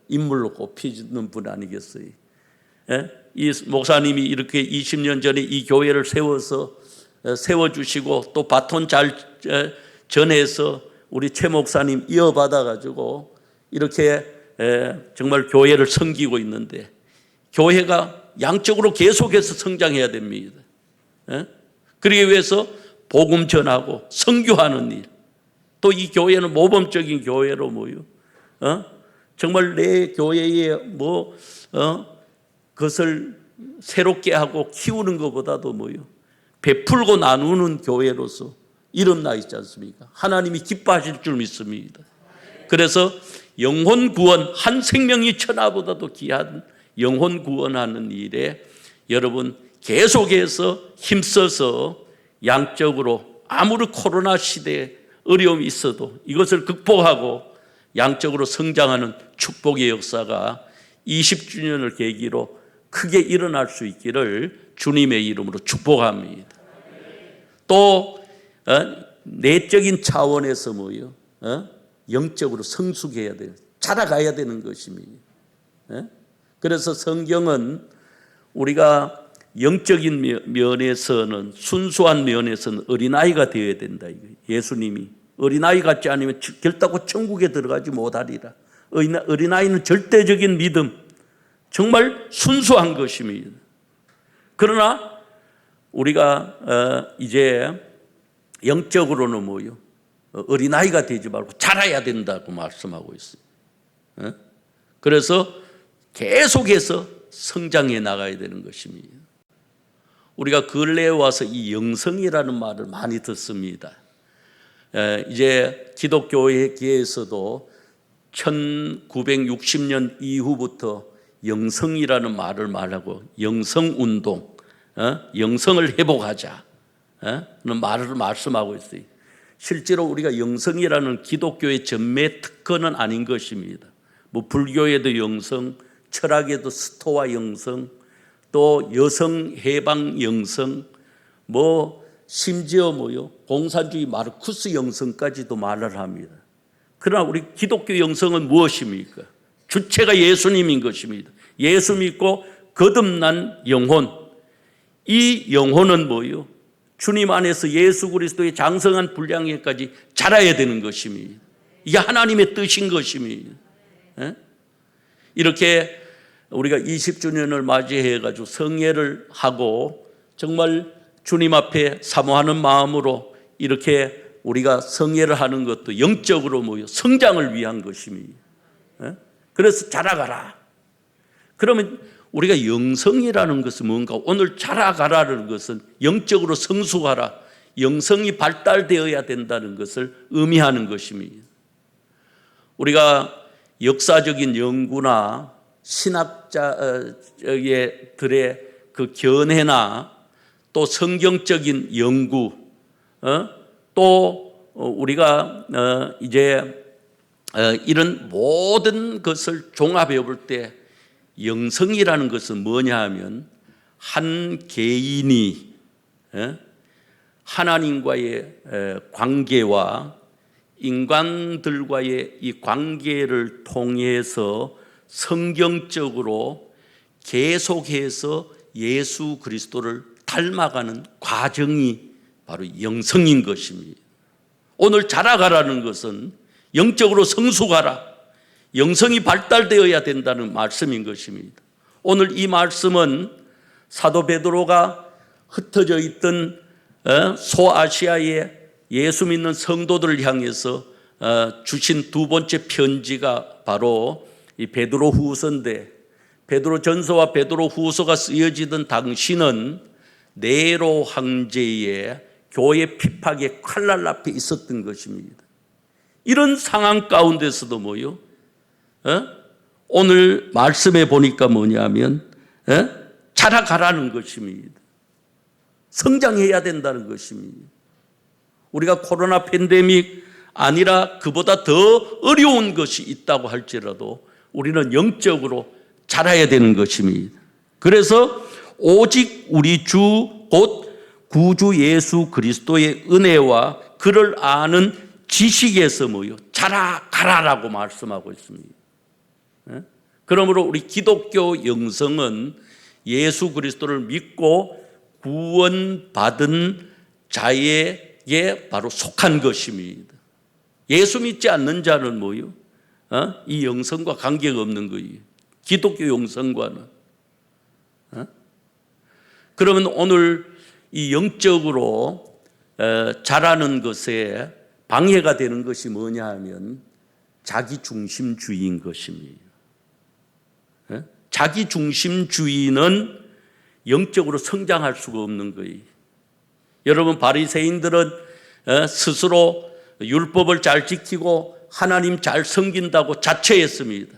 인물로 꼽히는 분 아니겠어요? 이 목사님이 이렇게 20년 전에 이 교회를 세워주시고 또 바톤 잘 전해서 우리 최 목사님 이어받아가지고 이렇게 정말 교회를 섬기고 있는데 교회가 양적으로 계속해서 성장해야 됩니다. 그러기 위해서 복음 전하고 선교하는 일, 또 이 교회는 모범적인 교회로 정말 내 교회에 그것을 새롭게 하고 키우는 것보다도 베풀고 나누는 교회로서 이름나 있지 않습니까? 하나님이 기뻐하실 줄 믿습니다. 그래서 영혼 구원, 한 생명이 천하보다도 귀한 영혼 구원하는 일에 여러분 계속해서 힘써서 양적으로 아무리 코로나 시대에 어려움이 있어도 이것을 극복하고 양적으로 성장하는 축복의 역사가 20주년을 계기로 크게 일어날 수 있기를 주님의 이름으로 축복합니다. 또 내적인 차원에서 영적으로 성숙해야 돼요. 자라가야 되는 것입니다. 그래서 성경은 우리가 영적인 면에서는 순수한 면에서는 어린아이가 되어야 된다. 예수님이 어린아이 같지 않으면 결단코 천국에 들어가지 못하리라. 어린아이는 절대적인 믿음, 정말 순수한 것입니다. 그러나 우리가 이제 영적으로는 어린아이가 되지 말고 자라야 된다고 말씀하고 있어요. 그래서 계속해서 성장해 나가야 되는 것입니다. 우리가 근래에 와서 이 영성이라는 말을 많이 듣습니다. 이제 기독교계에서도 1960년 이후부터 영성이라는 말을 말하고 영성운동, 영성을 회복하자 는 말을 말씀하고 있어요. 실제로 우리가 영성이라는 기독교의 전매 특권은 아닌 것입니다. 불교에도 영성, 철학에도 스토아 영성, 또 여성 해방 영성, 심지어 공산주의 마르쿠스 영성까지도 말을 합니다. 그러나 우리 기독교 영성은 무엇입니까? 주체가 예수님인 것입니다. 예수 믿고 거듭난 영혼, 이 영혼은 주님 안에서 예수 그리스도의 장성한 분량에까지 자라야 되는 것입니다. 이게 하나님의 뜻인 것입니다. 이렇게 우리가 20주년을 맞이해가지고 성례를 하고 정말 주님 앞에 사모하는 마음으로 이렇게 우리가 성례를 하는 것도 영적으로 성장을 위한 것입니다. 그래서 자라가라. 그러면 우리가 영성이라는 것은 뭔가? 오늘 자라가라는 것은 영적으로 성숙하라, 영성이 발달되어야 된다는 것을 의미하는 것입니다. 우리가 역사적인 연구나 신학자들의 그 견해나 또 성경적인 연구, 또 우리가 이제 이런 모든 것을 종합해 볼 때 영성이라는 것은 뭐냐 하면 한 개인이 하나님과의 관계와 인간들과의 이 관계를 통해서 성경적으로 계속해서 예수 그리스도를 닮아가는 과정이 바로 영성인 것입니다. 오늘 자라가라는 것은 영적으로 성숙하라, 영성이 발달되어야 된다는 말씀인 것입니다. 오늘 이 말씀은 사도 베드로가 흩어져 있던 소아시아의 예수 믿는 성도들을 향해서 주신 두 번째 편지가 바로 이 베드로 후서인데, 베드로 전서와 베드로 후서가 쓰여지던 당시는 네로 황제의 교회 핍박의 칼날 앞에 있었던 것입니다. 이런 상황 가운데서도 뭐요? 오늘 말씀에 보니까 뭐냐면 자라가라는 것입니다. 성장해야 된다는 것입니다. 우리가 코로나 팬데믹 아니라 그보다 더 어려운 것이 있다고 할지라도 우리는 영적으로 자라야 되는 것입니다. 그래서 오직 우리 주 곧 구주 예수 그리스도의 은혜와 그를 아는 지식에서 뭐요? 자라가라라고 말씀하고 있습니다. 그러므로 우리 기독교 영성은 예수 그리스도를 믿고 구원받은 자에게 바로 속한 것입니다. 예수 믿지 않는 자는 뭐요? 이 영성과 관계가 없는 거예요. 기독교 영성과는. 그러면 오늘 이 영적으로 자라는 것에 방해가 되는 것이 뭐냐 하면 자기중심주의인 것입니다. 자기중심주의는 영적으로 성장할 수가 없는 거예요. 여러분, 바리새인들은 스스로 율법을 잘 지키고 하나님 잘 섬긴다고 자처했습니다.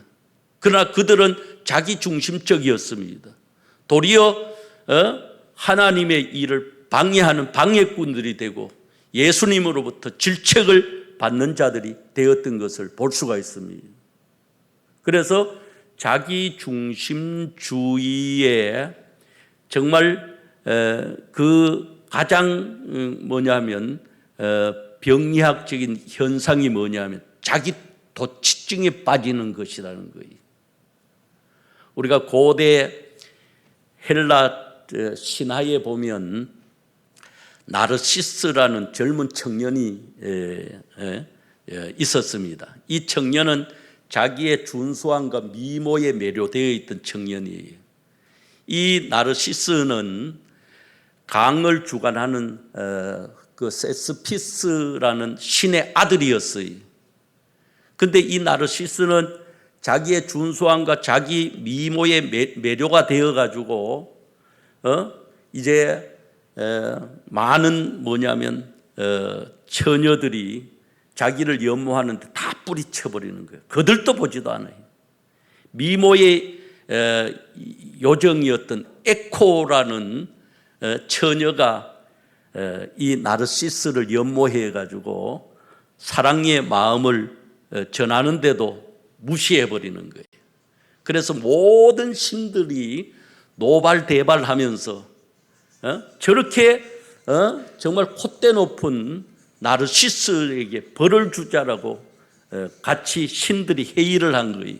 그러나 그들은 자기중심적이었습니다. 도리어 하나님의 일을 방해하는 방해꾼들이 되고 예수님으로부터 질책을 받는 자들이 되었던 것을 볼 수가 있습니다. 그래서 자기중심주의에 정말 그 가장 뭐냐면 병리학적인 현상이 뭐냐면 자기 도취증에 빠지는 것이라는 거예요. 우리가 고대 헬라 신화에 보면 나르시스라는 젊은 청년이 있었습니다. 이 청년은 자기의 준수함과 미모에 매료되어 있던 청년이에요. 이 나르시스는 강을 주관하는 그 세스피스라는 신의 아들이었어요. 근데 이 나르시스는 자기의 준수함과 자기 미모에 매료가 되어 가지고 이제 많은 뭐냐면 처녀들이 자기를 연모하는데 다 뿌리쳐 버리는 거예요. 거들떠 보지도 않아요. 미모의 요정이었던 에코라는 처녀가 이 나르시스를 연모해 가지고 사랑의 마음을 전하는데도 무시해 버리는 거예요. 그래서 모든 신들이 노발대발하면서 저렇게 정말 콧대 높은 나르시스에게 벌을 주자라고 같이 신들이 회의를 한 거예요.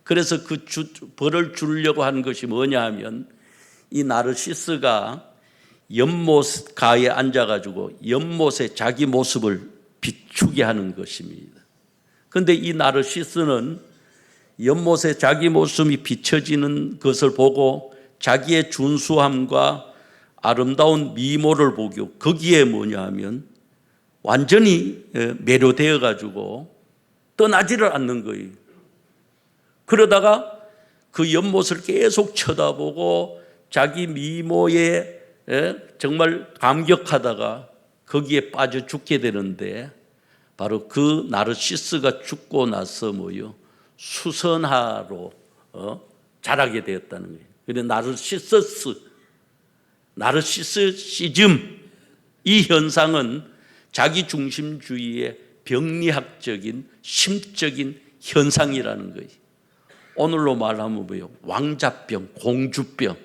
그래서 그 벌을 주려고 한 것이 뭐냐 하면 이 나르시스가 연못가에 앉아가지고 연못에 자기 모습을 비추게 하는 것입니다. 그런데 이 나르시스는 연못에 자기 모습이 비춰지는 것을 보고 자기의 준수함과 아름다운 미모를 보고 거기에 뭐냐 하면 완전히 매료되어 가지고 떠나지를 않는 거예요. 그러다가 그 연못을 계속 쳐다보고 자기 미모에 정말 감격하다가 거기에 빠져 죽게 되는데 바로 그 나르시스가 죽고 나서 뭐요? 수선화로 자라게 되었다는 거예요. 그래서 나르시서스 나르시시즘, 이 현상은 자기중심주의의 병리학적인 심적인 현상이라는 거예요. 오늘로 말하면 뭐예요? 왕자병, 공주병.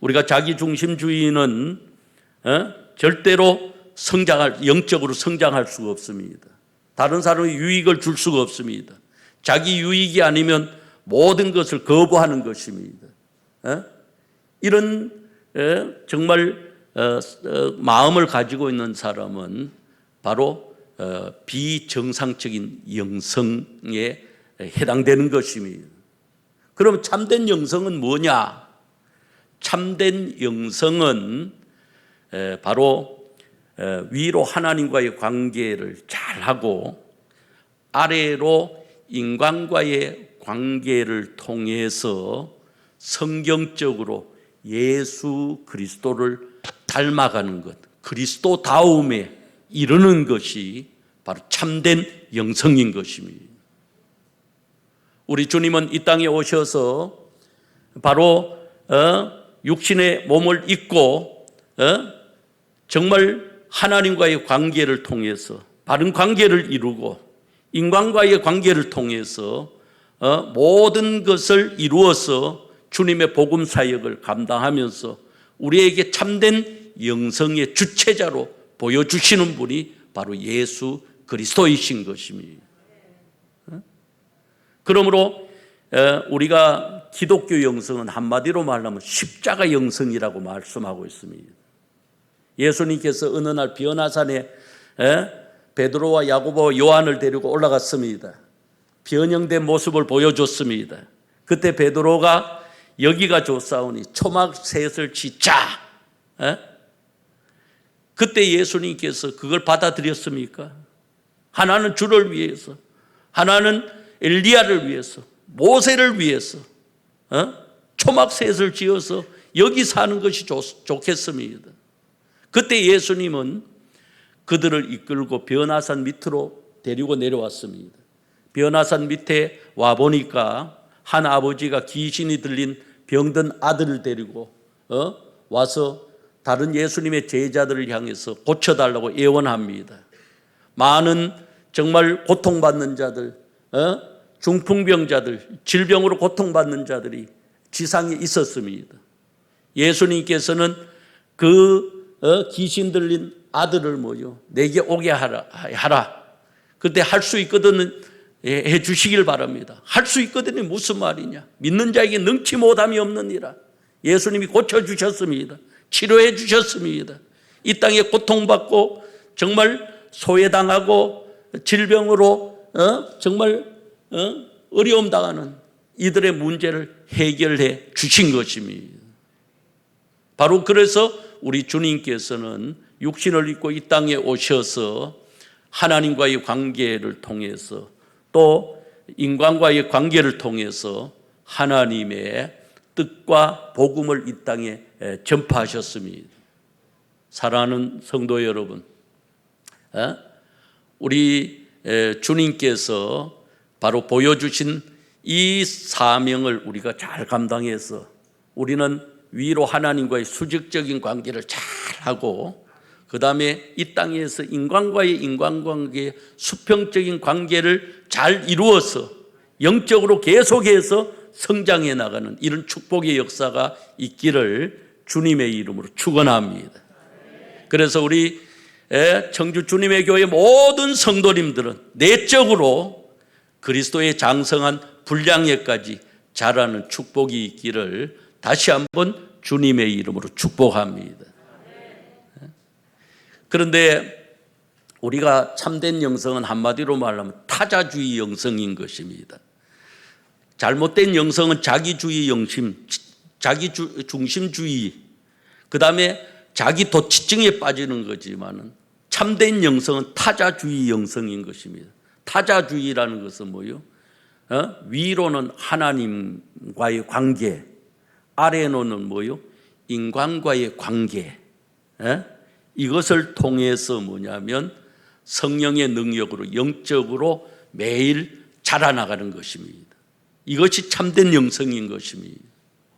우리가 자기중심주의는 절대로 영적으로 성장할 수가 없습니다. 다른 사람의 유익을 줄 수가 없습니다. 자기 유익이 아니면 모든 것을 거부하는 것입니다. 이런 정말 마음을 가지고 있는 사람은 바로 비정상적인 영성에 해당되는 것입니다. 그럼 참된 영성은 뭐냐? 참된 영성은 바로 위로 하나님과의 관계를 잘하고 아래로 인간과의 관계를 통해서 성경적으로 예수 그리스도를 닮아가는 것, 그리스도다움에 이르는 것이 바로 참된 영성인 것입니다. 우리 주님은 이 땅에 오셔서 바로 육신의 몸을 입고 정말 하나님과의 관계를 통해서 바른 관계를 이루고 인간과의 관계를 통해서 모든 것을 이루어서 주님의 복음 사역을 감당하면서 우리에게 참된 영성의 주체자로 보여주시는 분이 바로 예수 그리스도이신 것입니다. 그러므로 우리가 기독교 영성은 한마디로 말하면 십자가 영성이라고 말씀하고 있습니다. 예수님께서 어느 날 비어나산에 베드로와 야고보 요한을 데리고 올라갔습니다. 변형된 모습을 보여줬습니다. 그때 베드로가 여기가 좋사오니 초막셋을 짓자. 그때 예수님께서 그걸 받아들였습니까? 하나는 주를 위해서, 하나는 엘리야를 위해서, 모세를 위해서 초막셋을 지어서 여기 사는 것이 좋겠습니다. 그때 예수님은 그들을 이끌고 변화산 밑으로 데리고 내려왔습니다. 변화산 밑에 와 보니까 한 아버지가 귀신이 들린 병든 아들을 데리고 와서 다른 예수님의 제자들을 향해서 고쳐달라고 예언합니다. 많은 정말 고통받는 자들, 중풍병자들, 질병으로 고통받는 자들이 지상에 있었습니다. 예수님께서는 그 귀신 들린 아들을 내게 오게 하라. 그때 할 수 있거든 해 주시길 바랍니다. 할 수 있거든요. 무슨 말이냐? 믿는 자에게 능치 못함이 없느니라. 예수님이 고쳐주셨습니다. 치료해 주셨습니다. 이 땅에 고통받고 정말 소외당하고 질병으로 정말 어려움 당하는 이들의 문제를 해결해 주신 것입니다. 바로 그래서 우리 주님께서는 육신을 입고 이 땅에 오셔서 하나님과의 관계를 통해서 또 인간과의 관계를 통해서 하나님의 뜻과 복음을 이 땅에 전파하셨습니다. 사랑하는 성도 여러분, 우리 주님께서 바로 보여주신 이 사명을 우리가 잘 감당해서 우리는 위로 하나님과의 수직적인 관계를 잘하고 그 다음에 이 땅에서 인간과의 인간관계의 수평적인 관계를 잘 이루어서 영적으로 계속해서 성장해 나가는 이런 축복의 역사가 있기를 주님의 이름으로 축원합니다. 그래서 우리 청주 주님의 교회 모든 성도님들은 내적으로 그리스도의 장성한 분량에까지 자라는 축복이 있기를 다시 한번 주님의 이름으로 축복합니다. 그런데 우리가 참된 영성은 한마디로 말하면 타자주의 영성인 것입니다. 잘못된 영성은 자기주의 영심, 자기중심주의, 그 다음에 자기 도취증에 빠지는 거지만은 참된 영성은 타자주의 영성인 것입니다. 타자주의라는 것은 뭐요? 위로는 하나님과의 관계, 아래로는 뭐요? 인간과의 관계. 이것을 통해서 뭐냐면 성령의 능력으로 영적으로 매일 자라나가는 것입니다. 이것이 참된 영성인 것입니다.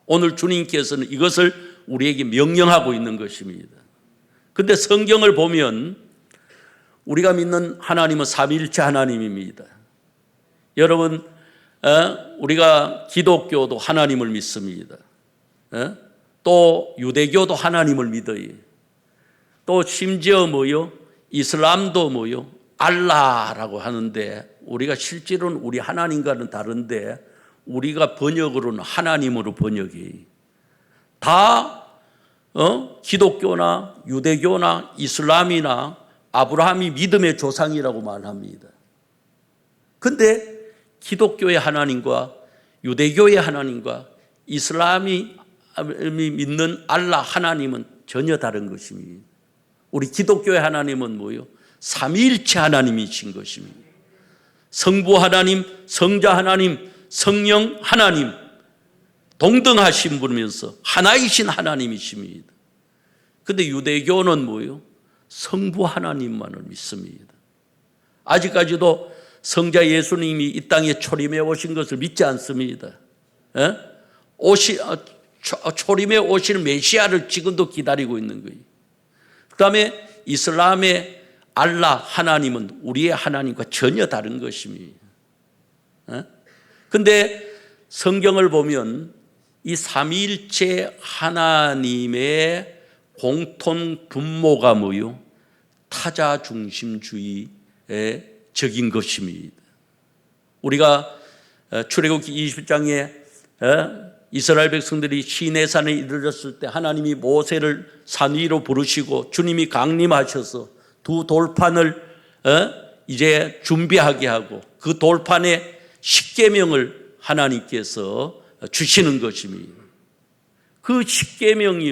오늘 주님께서는 이것을 우리에게 명령하고 있는 것입니다. 그런데 성경을 보면 우리가 믿는 하나님은 삼위일체 하나님입니다. 여러분, 우리가 기독교도 하나님을 믿습니다. 또 유대교도 하나님을 믿어요. 또 심지어 이슬람도 알라라고 하는데, 우리가 실제로는 우리 하나님과는 다른데 우리가 번역으로는 하나님으로 번역해요. 다 기독교나 유대교나 이슬람이나 아브라함이 믿음의 조상이라고 말합니다. 그런데 기독교의 하나님과 유대교의 하나님과 이슬람이 믿는 알라 하나님은 전혀 다른 것입니다. 우리 기독교의 하나님은 삼위일체 하나님이신 것입니다. 성부 하나님, 성자 하나님, 성령 하나님 동등하신 분이면서 하나이신 하나님이십니다. 그런데 유대교는 성부 하나님만을 믿습니다. 아직까지도 성자 예수님이 이 땅에 초림해 오신 것을 믿지 않습니다. 초림해 오실 메시아를 지금도 기다리고 있는 거예요. 그 다음에 이슬람의 알라 하나님은 우리의 하나님과 전혀 다른 것입니다. 그런데 성경을 보면 이 삼위일체 하나님의 공통 분모가 타자 중심주의에 적인 것입니다. 우리가 출애굽기 20장에 이스라엘 백성들이 시내산에 이르렀을 때 하나님이 모세를 산 위로 부르시고 주님이 강림하셔서 두 돌판을 이제 준비하게 하고 그 돌판에 십계명을 하나님께서 주시는 것입니다. 그 십계명이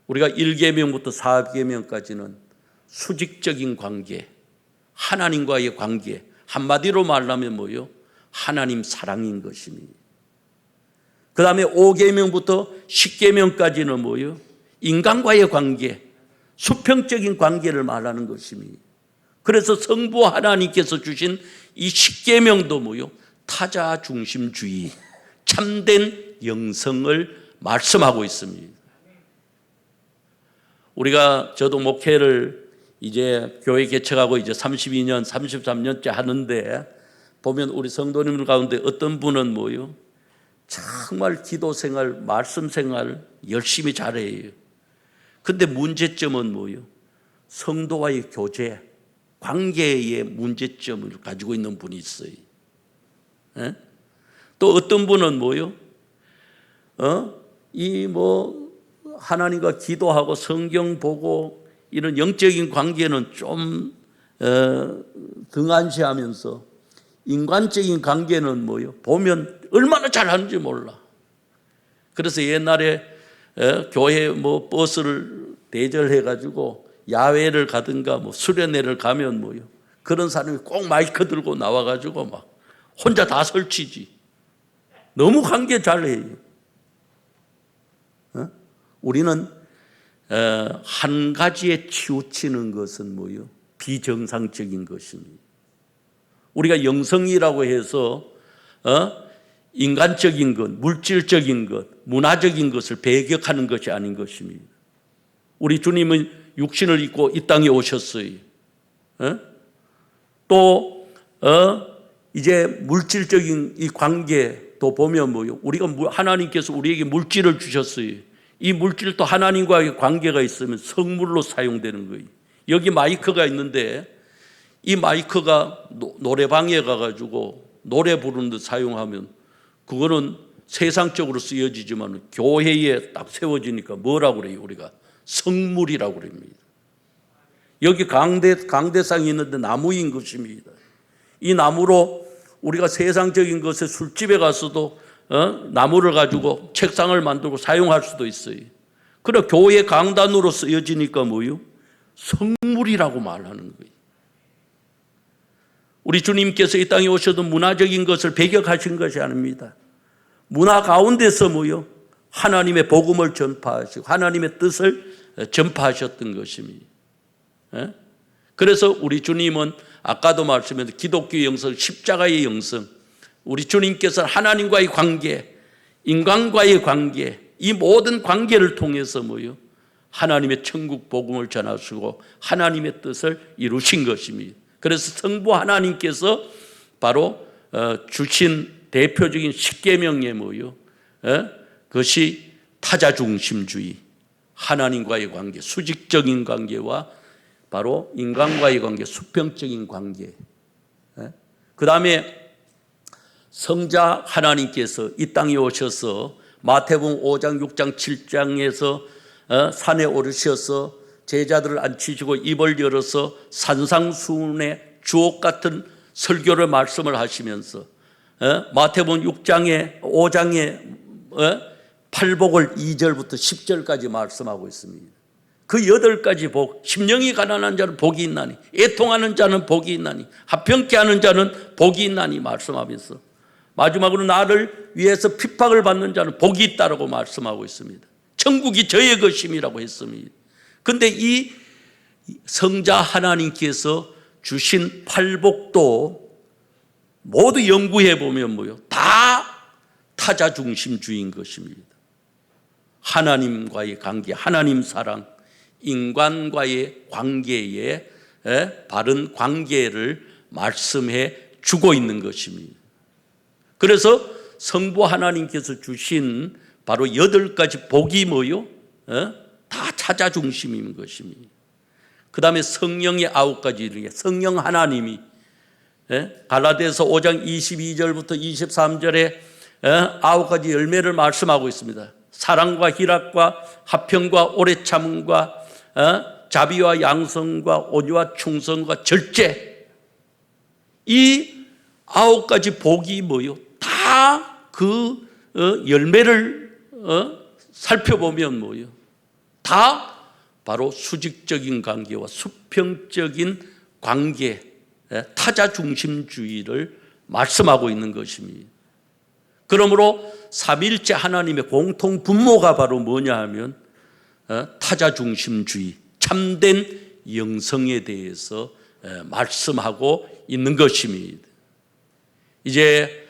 우리가 1계명부터 4계명까지는 수직적인 관계, 하나님과의 관계, 한마디로 말하면 하나님 사랑인 것입니다. 그 다음에 5계명부터 10계명까지는 인간과의 관계, 수평적인 관계를 말하는 것입니다. 그래서 성부 하나님께서 주신 이 10계명도 타자 중심주의, 참된 영성을 말씀하고 있습니다. 저도 목회를 이제 교회 개척하고 이제 32년, 33년째 하는데 보면 우리 성도님들 가운데 어떤 분은 정말 기도 생활, 말씀 생활 열심히 잘해요. 근데 문제점은 성도와의 교제, 관계의 문제점을 가지고 있는 분이 있어요. 또 어떤 분은 하나님과 기도하고 성경 보고 이런 영적인 관계는 좀 등한시하면서 인간적인 관계는 보면 얼마나 잘하는지 몰라. 그래서 옛날에 교회 버스를 대절해가지고 야외를 가든가 수련회를 가면 그런 사람이 꼭 마이크 들고 나와가지고 막 혼자 다 설치지. 너무 관계 잘해요. 우리는 한 가지에 치우치는 것은 비정상적인 것입니다. 우리가 영성이라고 해서 인간적인 것, 물질적인 것, 문화적인 것을 배격하는 것이 아닌 것입니다. 우리 주님은 육신을 입고 이 땅에 오셨어요. 또 이제 물질적인 이 관계도 보면 우리가 하나님께서 우리에게 물질을 주셨어요. 이 물질도 하나님과의 관계가 있으면 성물로 사용되는 거예요. 여기 마이크가 있는데 이 마이크가 노래방에 가가지고 노래 부르는 데 사용하면 그거는 세상적으로 쓰여지지만 교회에 딱 세워지니까 뭐라고 그래요? 우리가 성물이라고 그럽니다. 여기 강대상이 있는데 나무인 것입니다. 이 나무로 우리가 세상적인 것에 술집에 가서도 나무를 가지고 책상을 만들고 사용할 수도 있어요. 그래 교회 강단으로 쓰여지니까 성물이라고 말하는 거예요. 우리 주님께서 이 땅에 오셔도 문화적인 것을 배격하신 것이 아닙니다. 문화 가운데서 하나님의 복음을 전파하시고 하나님의 뜻을 전파하셨던 것입니다. 그래서 우리 주님은 아까도 말씀드린 기독교의 영성, 십자가의 영성, 우리 주님께서 하나님과의 관계, 인간과의 관계, 이 모든 관계를 통해서 뭐요? 하나님의 천국 복음을 전하시고 하나님의 뜻을 이루신 것입니다. 그래서 성부 하나님께서 바로 주신 대표적인 십계명의 뭐요? 그것이 타자 중심주의, 하나님과의 관계, 수직적인 관계와 바로 인간과의 관계, 수평적인 관계. 그 다음에 성자 하나님께서 이 땅에 오셔서 마태복음 5장, 6장, 7장에서 산에 오르셔서 제자들을 앉히시고 입을 열어서 산상수훈의 주옥 같은 설교를 말씀을 하시면서 마태복음 6장에 5장에 팔복을 2절부터 10절까지 말씀하고 있습니다. 그 8가지 복, 심령이 가난한 자는 복이 있나니, 애통하는 자는 복이 있나니, 합평케 하는 자는 복이 있나니 말씀하면서 마지막으로 나를 위해서 핍박을 받는 자는 복이 있다라고 말씀하고 있습니다. 천국이 저의 것임이라고 했습니다. 그런데 이 성자 하나님께서 주신 팔복도 모두 연구해 보면 뭐요? 다 타자 중심주의인 것입니다. 하나님과의 관계, 하나님 사랑, 인간과의 관계에 바른 관계를 말씀해 주고 있는 것입니다. 그래서 성부 하나님께서 주신 바로 8가지 복이 뭐요? 다 타자 중심인 것입니다. 그 다음에 성령의 9가지, 성령 하나님이 갈라디아서 5장 22절부터 23절에 9가지 열매를 말씀하고 있습니다. 사랑과 희락과 화평과 오래 참음과 자비와 양성과 온유와 충성과 절제, 이 9가지 복이 뭐요? 다 그 열매를 살펴보면 뭐요? 다 바로 수직적인 관계와 수평적인 관계, 타자 중심주의를 말씀하고 있는 것입니다. 그러므로 삼위일체 하나님의 공통 분모가 바로 뭐냐 하면 타자 중심주의, 참된 영성에 대해서 말씀하고 있는 것입니다. 이제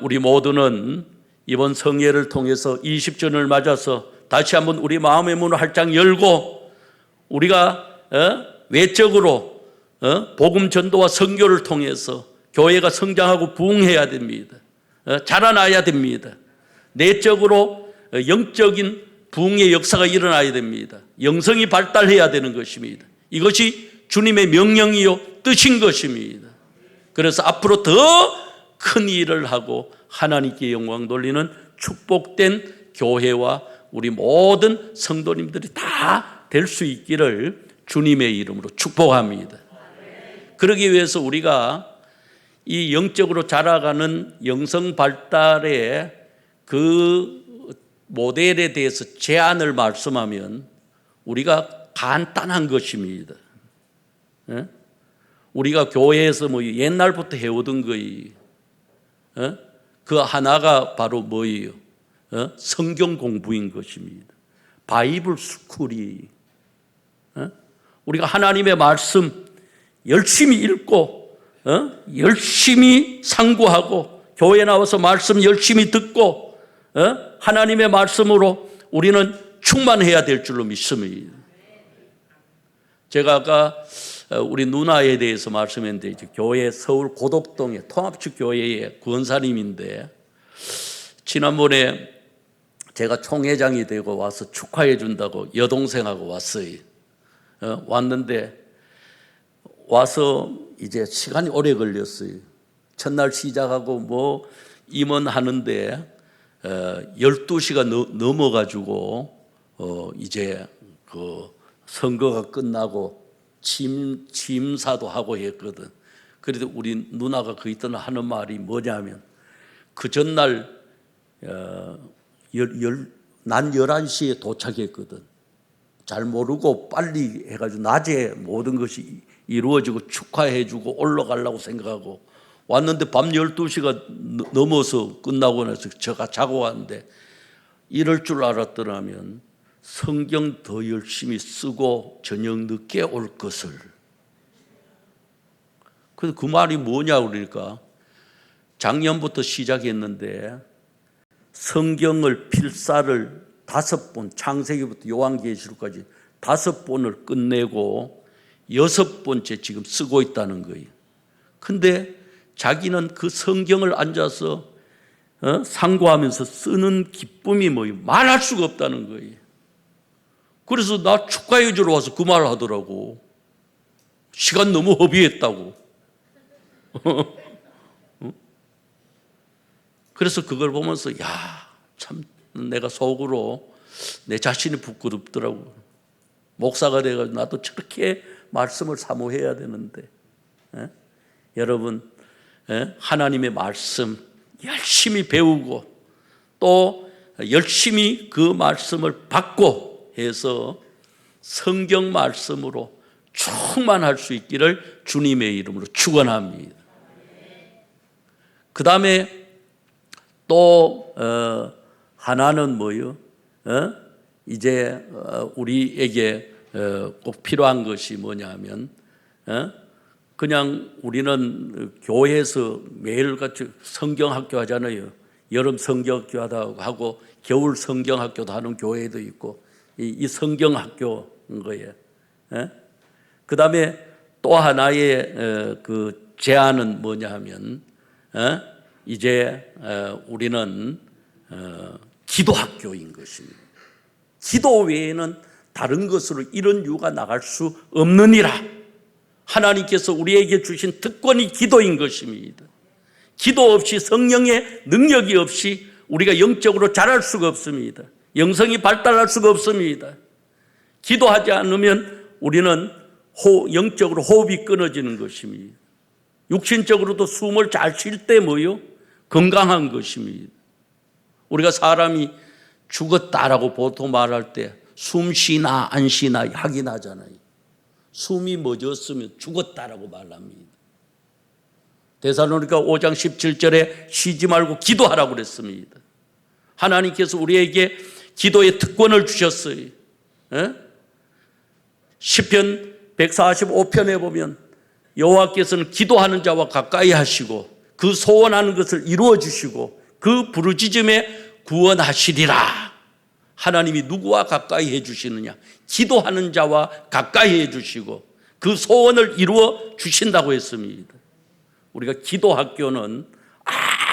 우리 모두는 이번 성회를 통해서 20주년을 맞아서 다시 한번 우리 마음의 문을 활짝 열고 우리가 외적으로 복음 전도와 선교를 통해서 교회가 성장하고 부흥해야 됩니다. 자라나야 됩니다. 내적으로 영적인 부흥의 역사가 일어나야 됩니다. 영성이 발달해야 되는 것입니다. 이것이 주님의 명령이요 뜻인 것입니다. 그래서 앞으로 더 큰 일을 하고 하나님께 영광 돌리는 축복된 교회와 우리 모든 성도님들이 다 될 수 있기를 주님의 이름으로 축복합니다. 그러기 위해서 우리가 이 영적으로 자라가는 영성 발달의 그 모델에 대해서 제안을 말씀하면 우리가 간단한 것입니다. 우리가 교회에서 뭐 옛날부터 해오던 거예요. 그 하나가 바로 뭐예요? 성경 공부인 것입니다. 바이블 스쿨이 우리가 하나님의 말씀 열심히 읽고 열심히 상고하고 교회 나와서 말씀 열심히 듣고 하나님의 말씀으로 우리는 충만해야 될 줄로 믿습니다. 제가 아까 우리 누나에 대해서 말씀했는데 이제 교회 서울 고덕동의 통합축 교회의 권사님인데 지난번에 제가 총회장이 되고 와서 축하해 준다고 여동생하고 왔어요. 왔는데 와서 이제 시간이 오래 걸렸어요. 첫날 시작하고 뭐 임원하는데 12시가 넘어가지고 이제 그 선거가 끝나고 취임사도 하고 했거든. 그래도 우리 누나가 그 있던 하는 말이 뭐냐면 그 전날 난 11시에 도착했거든. 잘 모르고 빨리 해가지고 낮에 모든 것이 이루어지고 축하해주고 올라가려고 생각하고 왔는데 밤 12시가 넘어서 끝나고 나서 제가 자고 왔는데 이럴 줄 알았더라면 성경 더 열심히 쓰고 저녁 늦게 올 것을. 그래서 그 말이 뭐냐 그러니까 작년부터 시작했는데 성경을 필사를 5번, 창세기부터 요한계시록까지 5번을 끝내고 6번째 지금 쓰고 있다는 거예요. 근데 자기는 그 성경을 앉아서 상고하면서 쓰는 기쁨이 뭐예요? 말할 수가 없다는 거예요. 그래서 나 축하해 주러 와서 그 말을 하더라고. 시간 너무 허비했다고. 그래서 그걸 보면서 참 내가 속으로 내 자신이 부끄럽더라고. 목사가 돼가지고 나도 저렇게 말씀을 사모해야 되는데. 여러분, 하나님의 말씀 열심히 배우고 또 열심히 그 말씀을 받고 해서 성경 말씀으로 충만할 수 있기를 주님의 이름으로 축원합니다. 그 다음에 또 하나는 뭐요? 이제 우리에게 꼭 필요한 것이 뭐냐면 그냥 우리는 교회에서 매일같이 성경학교 하잖아요. 여름 성경학교 하고 겨울 성경학교도 하는 교회도 있고 이 성경학교인 거예요. 그 다음에 또 하나의 그 제안은 뭐냐 하면 이제 우리는 기도학교인 것입니다. 기도 외에는 다른 것으로 이런 유가 나갈 수 없느니라. 하나님께서 우리에게 주신 특권이 기도인 것입니다. 기도 없이 성령의 능력이 없이 우리가 영적으로 자랄 수가 없습니다. 영성이 발달할 수가 없습니다. 기도하지 않으면 우리는 영적으로 호흡이 끊어지는 것입니다. 육신적으로도 숨을 잘 쉴 때 뭐요? 건강한 것입니다. 우리가 사람이 죽었다라고 보통 말할 때 숨 쉬나 안 쉬나 확인하잖아요. 숨이 멎었으면 죽었다라고 말합니다. 데살로니가 5장 17절에 쉬지 말고 기도하라고 그랬습니다. 하나님께서 우리에게 기도의 특권을 주셨어요. 시편 145편에 보면 여호와께서는 기도하는 자와 가까이 하시고 그 소원하는 것을 이루어 주시고 그 부르짖음에 구원하시리라. 하나님이 누구와 가까이 해 주시느냐? 기도하는 자와 가까이 해 주시고 그 소원을 이루어 주신다고 했습니다. 우리가 기도학교는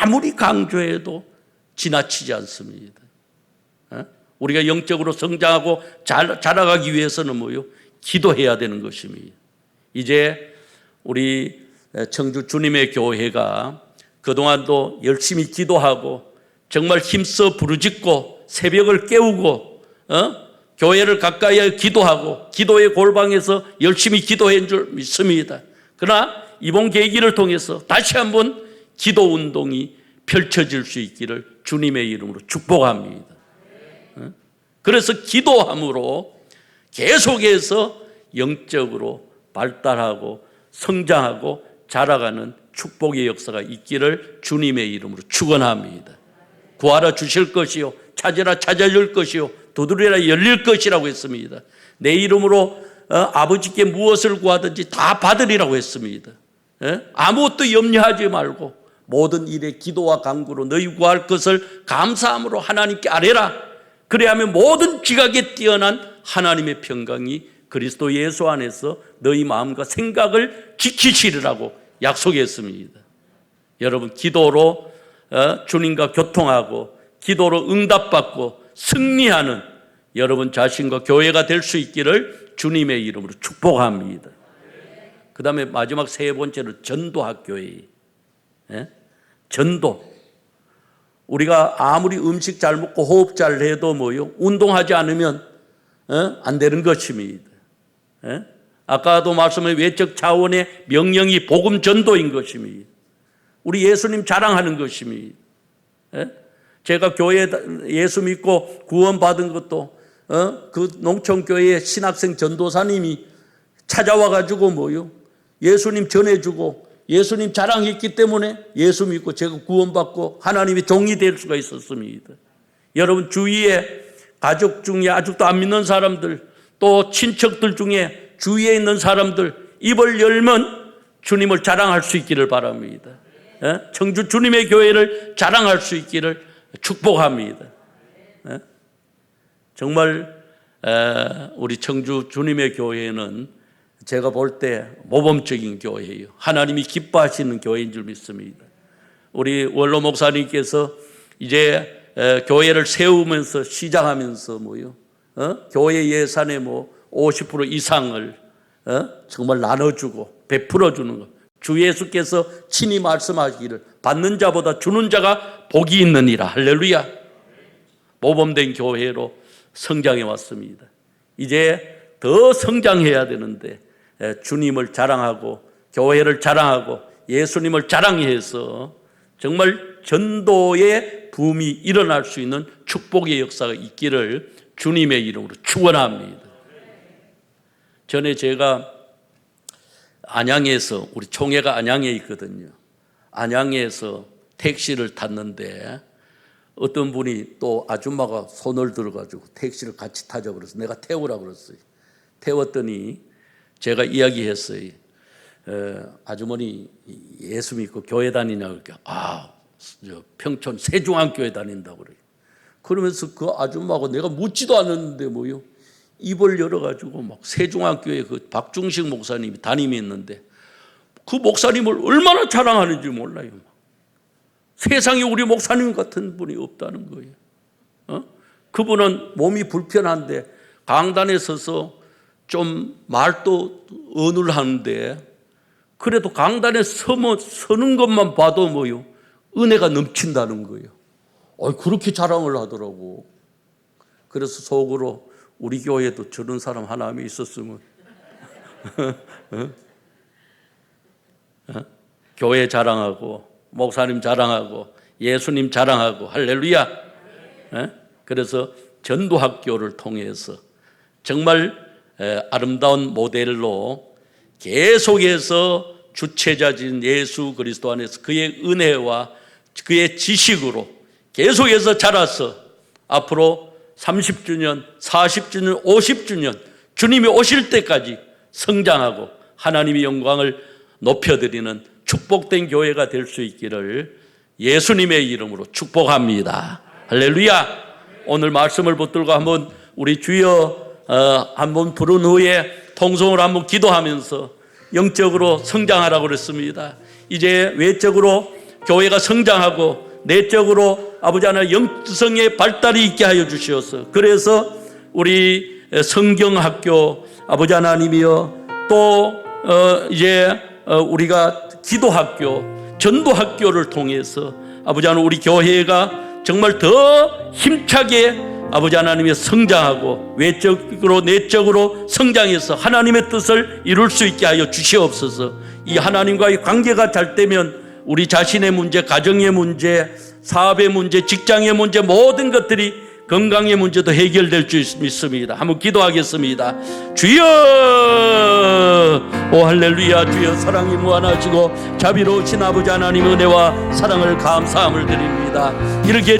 아무리 강조해도 지나치지 않습니다. 우리가 영적으로 성장하고 자라가기 위해서는 뭐요? 기도해야 되는 것입니다. 이제 우리 청주 주님의 교회가 그동안도 열심히 기도하고 정말 힘써 부르짖고 새벽을 깨우고 교회를 가까이 하여 기도하고 기도의 골방에서 열심히 기도한 줄 믿습니다. 그러나 이번 계기를 통해서 다시 한번 기도 운동이 펼쳐질 수 있기를 주님의 이름으로 축복합니다. 그래서 기도함으로 계속해서 영적으로 발달하고 성장하고 자라가는 축복의 역사가 있기를 주님의 이름으로 축원합니다. 구하라 주실 것이요 찾으라 찾아줄 것이요 두드리라 열릴 것이라고 했습니다. 내 이름으로 아버지께 무엇을 구하든지 다 받으리라고 했습니다. 아무것도 염려하지 말고 모든 일에 기도와 간구로 너희 구할 것을 감사함으로 하나님께 아뢰라. 그래야면 모든 지각에 뛰어난 하나님의 평강이 그리스도 예수 안에서 너희 마음과 생각을 지키시리라고 약속했습니다. 여러분 기도로 주님과 교통하고 기도로 응답받고 승리하는 여러분 자신과 교회가 될 수 있기를 주님의 이름으로 축복합니다. 그 다음에 마지막 세 번째로 전도학교예요. 전도. 우리가 아무리 음식 잘 먹고 호흡 잘 해도 뭐요? 운동하지 않으면 안 되는 것입니다. 아까도 말씀한 외적 차원의 명령이 복음 전도인 것입니다. 우리 예수님 자랑하는 것입니다. 제가 교회에 예수 믿고 구원받은 것도 그 농촌교회의 신학생 전도사님이 찾아와 가지고 뭐요? 예수님 전해주고 예수님 자랑했기 때문에 예수 믿고 제가 구원받고 하나님의 종이 될 수가 있었습니다. 여러분 주위에 가족 중에 아직도 안 믿는 사람들 또 친척들 중에 주위에 있는 사람들 입을 열면 주님을 자랑할 수 있기를 바랍니다. 청주 주님의 교회를 자랑할 수 있기를 축복합니다. 정말 우리 청주 주님의 교회는 제가 볼 때 모범적인 교회예요. 하나님이 기뻐하시는 교회인 줄 믿습니다. 우리 원로 목사님께서 이제 교회를 세우면서 시작하면서 교회 예산의 50% 이상을 정말 나눠주고 베풀어주는 것. 주 예수께서 친히 말씀하시기를 받는 자보다 주는 자가 복이 있느니라. 할렐루야. 모범된 교회로 성장해 왔습니다. 이제 더 성장해야 되는데 주님을 자랑하고 교회를 자랑하고 예수님을 자랑해서 정말 전도의 붐이 일어날 수 있는 축복의 역사가 있기를 주님의 이름으로 축원합니다. 전에 제가 안양에서, 우리 총회가 안양에 있거든요. 안양에서 택시를 탔는데 어떤 분이 또 아줌마가 손을 들어가지고 택시를 같이 타자고 그래서 내가 태우라고 그랬어요. 태웠더니 제가 이야기했어요. 아주머니 예수 믿고 교회 다니냐고 그러니까 평촌 세종안교회 다닌다고 그래요. 그러면서 그 아줌마하고 내가 묻지도 않았는데 입을 열어가지고 막 세종안교회 그 박중식 목사님이 담임이 있는데 그 목사님을 얼마나 자랑하는지 몰라요. 세상에 우리 목사님 같은 분이 없다는 거예요. 그분은 몸이 불편한데 강단에 서서 좀 말도 언을 하는데 그래도 강단에 서는 것만 봐도 은혜가 넘친다는 거예요. 그렇게 자랑을 하더라고. 그래서 속으로 우리 교회에도 저런 사람 하나쯤 있었으면 교회 자랑하고 목사님 자랑하고 예수님 자랑하고 할렐루야. 그래서 전도학교를 통해서 정말 아름다운 모델로 계속해서 주체자진 예수 그리스도 안에서 그의 은혜와 그의 지식으로 계속해서 자라서 앞으로 30주년, 40주년, 50주년 주님이 오실 때까지 성장하고 하나님의 영광을 높여드리는 축복된 교회가 될 수 있기를 예수님의 이름으로 축복합니다. 할렐루야. 오늘 말씀을 붙들고 한번 우리 주여 한번 부른 후에 통성으로 한번 기도하면서 영적으로 성장하라고 그랬습니다. 이제 외적으로 교회가 성장하고 내적으로 아버지 하나님 영성의 발달이 있게 하여 주시옵소서. 그래서 우리 성경학교 아버지 하나님이여 또 이제 우리가 기도학교 전도학교를 통해서 아버지 하나님 우리 교회가 정말 더 힘차게 아버지 하나님의 성장하고 외적으로 내적으로 성장해서 하나님의 뜻을 이룰 수 있게 하여 주시옵소서. 이 하나님과의 관계가 잘 되면 우리 자신의 문제, 가정의 문제, 사업의 문제, 직장의 문제 모든 것들이 건강의 문제도 해결될 줄 믿습니다. 한번 기도하겠습니다. 주여 오 할렐루야. 주여 사랑이 무한하시고 자비로우신 아버지 하나님 은혜와 사랑을 감사함을 드립니다. 이렇게